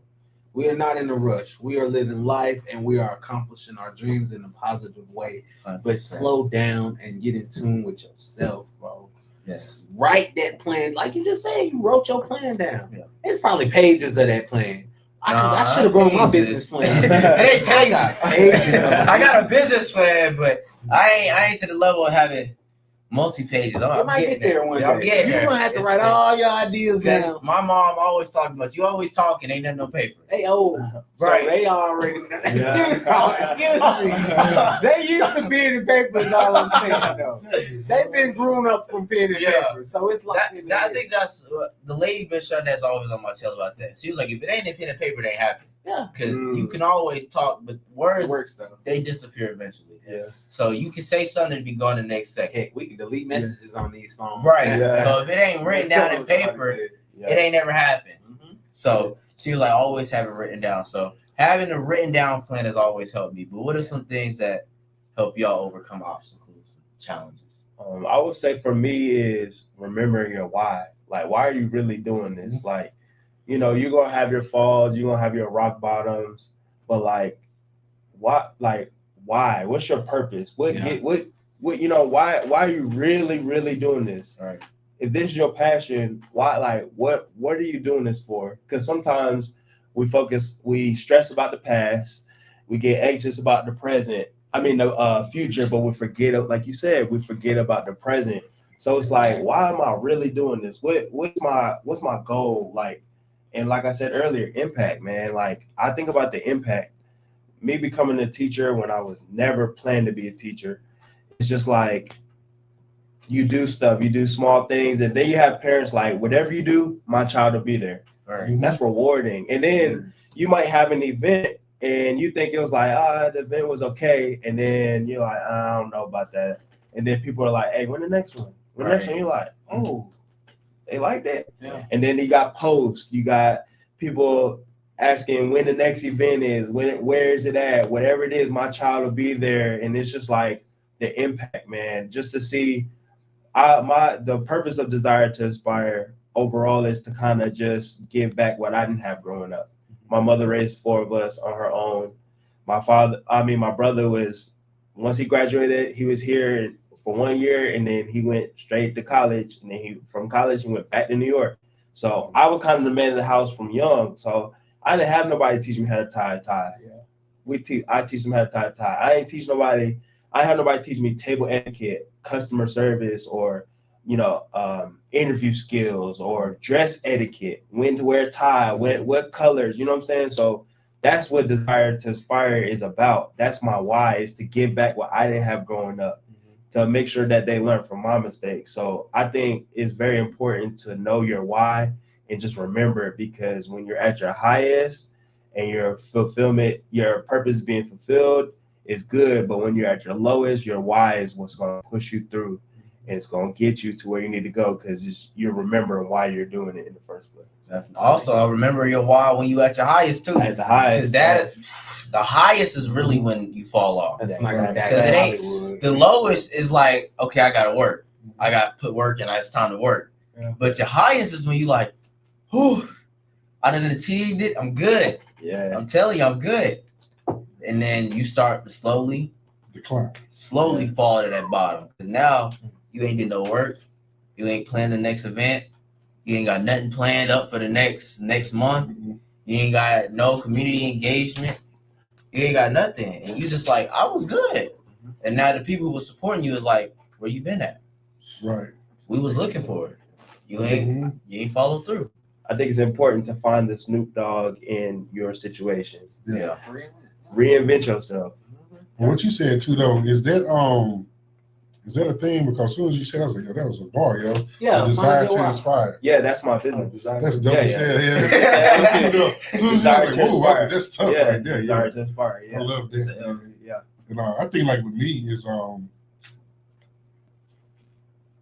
We are not in a rush. We are living life and we are accomplishing our dreams in a positive way. 100%. But slow down and get in tune with yourself, bro. Yes. Write that plan. Like you just said, you wrote your plan down. Yeah. There's probably pages of that plan. I should have wrote my business plan. It ain't pages. I got a business plan, but I ain't to the level of having multi-pages. You might get there one day. You're going to have to write all your ideas down. My mom always talking about, you always talking, ain't nothing no paper. They old. Right. So they already, excuse me. They used to be in the paper is all I'm saying, though. They've been grown up from pen and paper. So it's like. I think that's, the lady Miss that's always on my tail about that. She was like, if it ain't in pen and paper, it ain't happening. Yeah. Because you can always talk, but words, they disappear eventually. Yes. So you can say something and be gone the next second. Heck, we can delete messages on these phones. Right. Yeah. So if it ain't written down in paper, it ain't never happened. So she was like, always have it written down. So having a written down plan has always helped me. But what are some things that help y'all overcome obstacles and challenges? I would say for me is remembering your why. Like, why are you really doing this? Like, you know, you're going to have your falls, you're going to have your rock bottoms, but like, what, like, why? What's your purpose? What, you know, why are you really doing this? Right. If this is your passion, why, like, what are you doing this for? Because sometimes we stress about the past, we get anxious about the present, the future, but we forget, like you said, we forget about the present. So it's like, why am I really doing this? What's my goal? Like, and like I said earlier, impact, man. Like, I think about the impact. Me becoming a teacher when I was never planned to be a teacher. It's just like, you do stuff, you do small things, and then you have parents like, whatever you do, my child will be there. Right. That's rewarding. And then you might have an event and you think it was like, the event was okay. And then you're like, I don't know about that. And then people are like, hey, when the next one? When the next one? You're like, oh, they like that. Yeah. And then you got posts, you got people asking when the next event is, where is it at? Whatever it is, my child will be there. And it's just like the impact, man, just to see the purpose of Desire to Inspire overall is to kind of just give back what I didn't have growing up. My mother raised 4 of us on her own. My brother was, once he graduated, he was here for 1 year, and then he went straight to college, and then from college he went back to New York. So I was kind of the man of the house from young. So I didn't have nobody teach me how to tie a tie. Yeah. I teach them how to tie a tie. I had nobody teach me table etiquette, customer service, or interview skills or dress etiquette, when to wear a tie, what colors, you know what I'm saying? So that's what Desire to Inspire is about. That's my why, is to give back what I didn't have growing up, to make sure that they learn from my mistakes. So I think it's very important to know your why and just remember it, because when you're at your highest and your fulfillment, your purpose being fulfilled is good. But when you're at your lowest, your why is what's going to push you through, and it's going to get you to where you need to go, because you're remembering why you're doing it in the first place. Also, remember your why when you at your highest too. At the highest, The highest is really when you fall off. That's Yeah, my right. guy. Because it ain't Hollywood. the lowest is like, okay, I gotta work. I got to put work in. It's time to work. Yeah. But your highest is when you like, whew, I done achieved it. I'm good. Yeah. I'm telling you, I'm good. And then you start to slowly Decline. fall to that bottom. Because now you ain't getting no work. You ain't planning the next event. You ain't got nothing planned up for the next month. Mm-hmm. You ain't got no community engagement. You ain't got nothing. And you just like, I was good. And now the people who were supporting you is like, where you been at? Right. We was looking for it. You ain't followed through. I think it's important to find the Snoop Dogg in your situation. Yeah. Reinvent yourself. But what you said too, though, is that a thing? Because as soon as you said, I was like, yo, that was a bar, yo. Yeah, Desire to inspire. Yeah, that's my business. That's dope. Yeah, Yeah. As soon as I was like, whoa, I was like, that's tough right there. Desire Yeah. to inspire. Yeah. I love It's that. a- yeah. And I think like with me is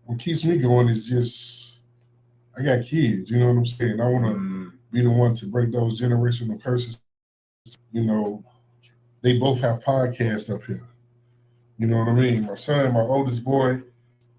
what keeps me going is just I got kids. You know what I'm saying? I want to be the one to break those generational curses. You know, they both have podcasts up here. You know what I mean? My son, my oldest boy,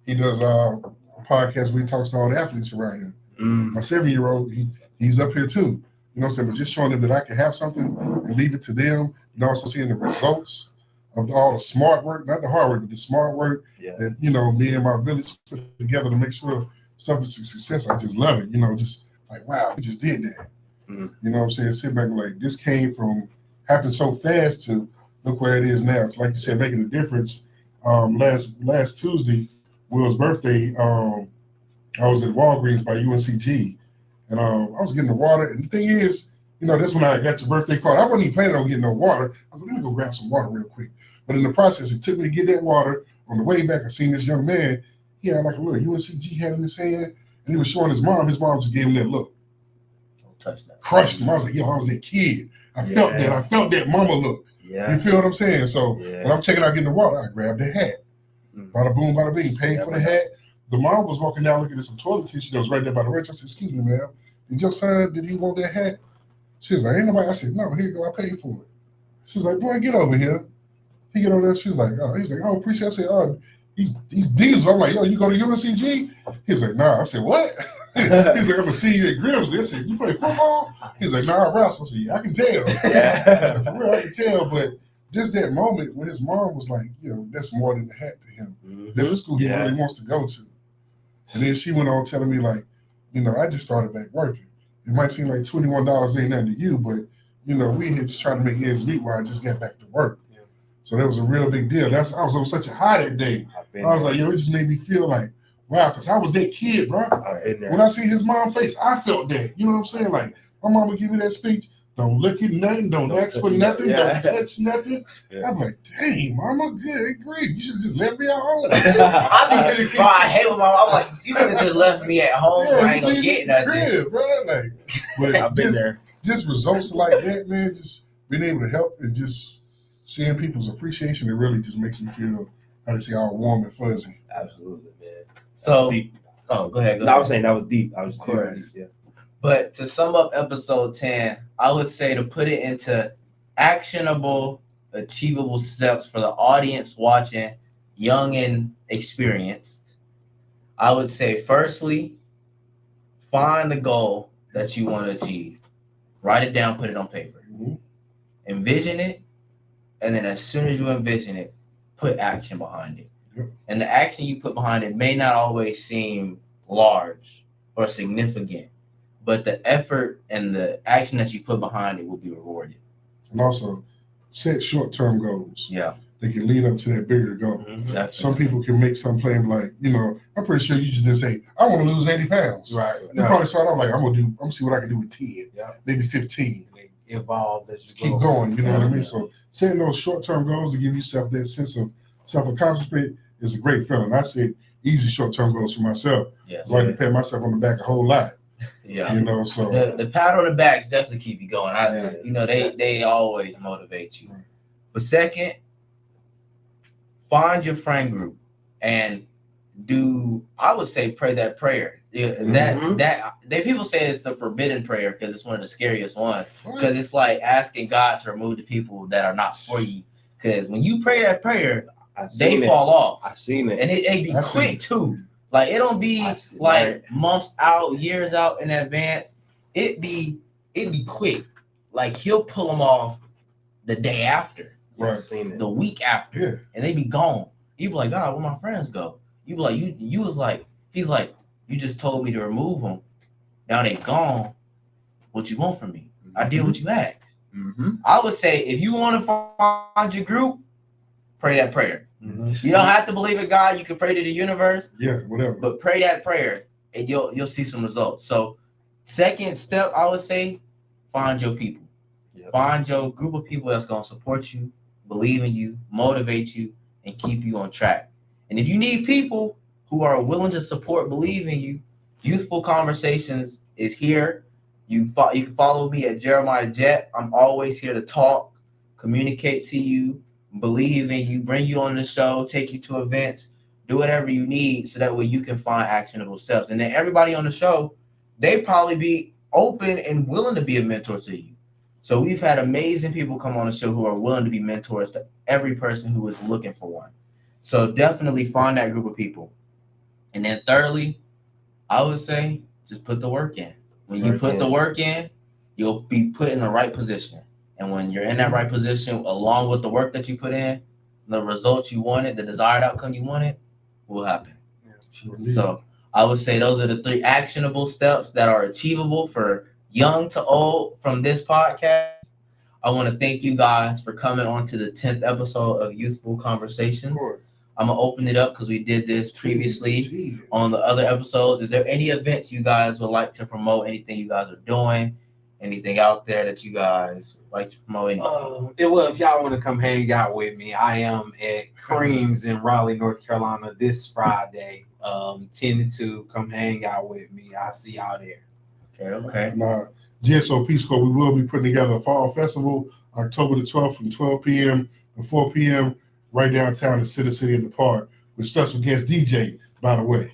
he does a podcast where he talks to all the athletes around here. My 7-year-old, he's up here too. You know what I'm saying? But just showing them that I can have something and leave it to them, and also seeing the results of all the smart work, not the hard work, but the smart work that, you know, me and my village put together to make sure stuff is a success. I just love it. You know, just like, wow, we just did that. You know what I'm saying? Sit back like this happened so fast to look where it is now. It's like you said, making a difference. Last Tuesday, Will's birthday, I was at Walgreens by UNCG, and I was getting the water. And the thing is, you know, that's when I got your birthday card. I wasn't even planning on getting no water. I was like, let me go grab some water real quick. But in the process, it took me to get that water. On the way back, I seen this young man. He had like a little UNCG hat in his hand, and he was showing his mom. His mom just gave him that look. Don't touch that. Crushed him. I was like, yo, I was that kid. I felt that. I felt that mama look. Yeah. You feel what I'm saying? So when I'm checking out getting the water, I grabbed the hat. Bada boom, bada bing, paid for the hat. The mom was walking down looking at some toilet tissue that was right there by the register. I said, excuse me, ma'am, did he want that hat? She was like, ain't nobody. I said, no, here you go, I paid for it. She was like, boy, get over here. He get over there. She was like, oh, he's like, oh, appreciate it. I said, oh, he's diesel. I'm like, yo, you go to UNCG? He's like, nah. I said, what? He's like, I'm gonna see you at Grimsley. I said, you play football? He's like, nah, I wrestle. I said, yeah, I can tell. I said, for real, I can tell. But just that moment when his mom was like, you know, that's more than the hat to him. That's the school he really wants to go to. And then she went on telling me, like, you know, I just started back working. It might seem like $21 ain't nothing to you, but, you know, we here just trying to make ends meet while I just got back to work. Yeah. So that was a real big deal. I was on such a high that day. I was like, yo, it just made me feel like, wow, because I was that kid, bro. When I see his mom's face, I felt that. You know what I'm saying? like, my mom would give me that speech. Don't look at nothing. Don't ask for nothing. Don't touch nothing. I'm like, dang, mama, good grief. You should have just left me at home. I hate when I'm like, you could have just left me at home. I ain't gonna get nothing. Crib, bro. Like, but I've been there. Just results like that, man. Just being able to help and just seeing people's appreciation, it really just makes me feel, how to say, all warm and fuzzy. Absolutely, man. So, deep. Go ahead. I was saying that was deep. I was Correct. Yeah. But to sum up episode 10, I would say to put it into actionable, achievable steps for the audience watching, young and experienced. I would say, firstly, find the goal that you want to achieve. Write it down, put it on paper. Envision it, and then as soon as you envision it, put action behind it. And the action you put behind it may not always seem large or significant, but the effort and the action that you put behind it will be rewarded. And also, set short-term goals. Yeah. They can lead up to that bigger goal. Some people can make some claim like, you know, I'm pretty sure you just didn't say, I want to lose 80 pounds. Right. You probably start off like, I'm gonna see what I can do with 10, maybe 15. It evolves as you Keep going, you know what I mean? So setting those short-term goals to give yourself that sense of self-accomplishment is a great feeling. I said easy short-term goals for myself. Yes. I like to pat myself on the back a whole lot. Yeah. You know, so The pat on the backs definitely keep you going. Yeah. You know, they always motivate you. But second, find your friend group and I would say pray that prayer. Yeah, that they people say it's the forbidden prayer because it's one of the scariest ones. Because it's like asking God to remove the people that are not for you. Because when you pray that prayer, they fall off. I seen it. And it be quick too. Like it don't be like months out, years out in advance. It be quick. Like he'll pull them off the day after, right. the week after, and they be gone. You be like, God, where my friends go? You be like, you was like, he's like, you just told me to remove them. Now they gone. What you want from me? I did what you asked. I would say if you want to find your group, pray that prayer. You don't have to believe in God. You can pray to the universe. Yeah, whatever. But pray that prayer, and you'll see some results. So, second step, I would say, find your people. Find your group of people that's gonna support you, believe in you, motivate you, and keep you on track. And if you need people who are willing to support, believe in you, Youthful Conversations is here. You can follow me at Jeremiah Jet. I'm always here to talk, communicate to you, believe in you, bring you on the show, take you to events, do whatever you need so that way you can find actionable steps. And then everybody on the show, they probably be open and willing to be a mentor to you. So we've had amazing people come on the show who are willing to be mentors to every person who is looking for one. So definitely find that group of people. And then thirdly, I would say just put the work in. When you put the work in, you'll be put in the right position. And when you're in that right position, along with the work that you put in, the results you wanted, the desired outcome you wanted, will happen. So I would say those are the 3 actionable steps that are achievable for young to old from this podcast. I want to thank you guys for coming on to the 10th episode of Youthful Conversations. I'm going to open it up because we did this previously on the other episodes. Is there any events you guys would like to promote? Anything you guys are doing? Anything out there that you guys like to promote? If y'all want to come hang out with me, I am at Creams in Raleigh, North Carolina this Friday, 10 to 2. Come hang out with me. I'll see y'all there. Okay. GSO Peace Corps, we will be putting together a fall festival October the 12th from 12 p.m. to 4 p.m. right downtown in City City in the Park with special guest DJ, by the way.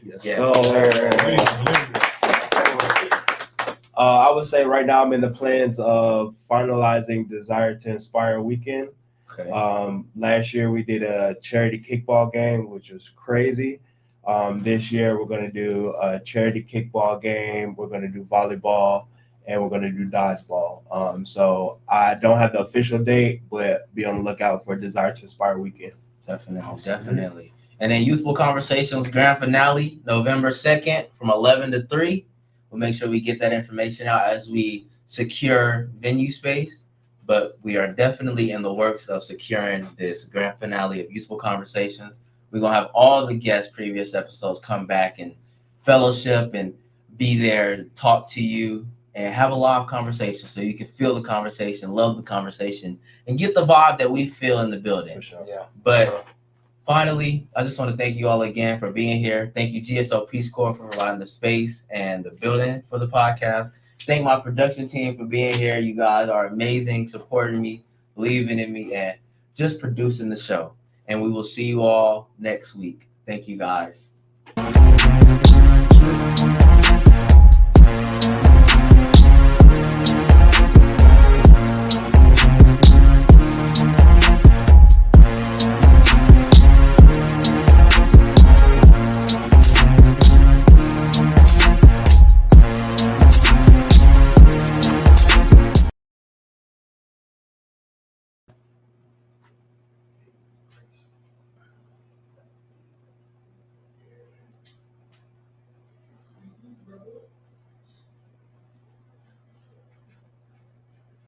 I would say right now I'm in the plans of finalizing Desire to Inspire weekend. Okay. Last year we did a charity kickball game, which was crazy. This year we're going to do a charity kickball game. We're going to do volleyball. And we're going to do dodgeball. So I don't have the official date, but be on the lookout for Desire to Inspire weekend. Definitely. And then Youthful Conversations grand finale, November 2nd from 11 to 3. We'll make sure we get that information out as we secure venue space. But we are definitely in the works of securing this grand finale of Youthful Conversations. We're going to have all the guests, previous episodes, come back and fellowship and be there, talk to you, and have a live conversation so you can feel the conversation, love the conversation, and get the vibe that we feel in the building. For sure. Yeah. But finally, I just want to thank you all again for being here. Thank you, GSO Peace Corps, for providing the space and the building for the podcast. Thank my production team for being here. You guys are amazing, supporting me, believing in me, and just producing the show. And we will see you all next week. Thank you, guys.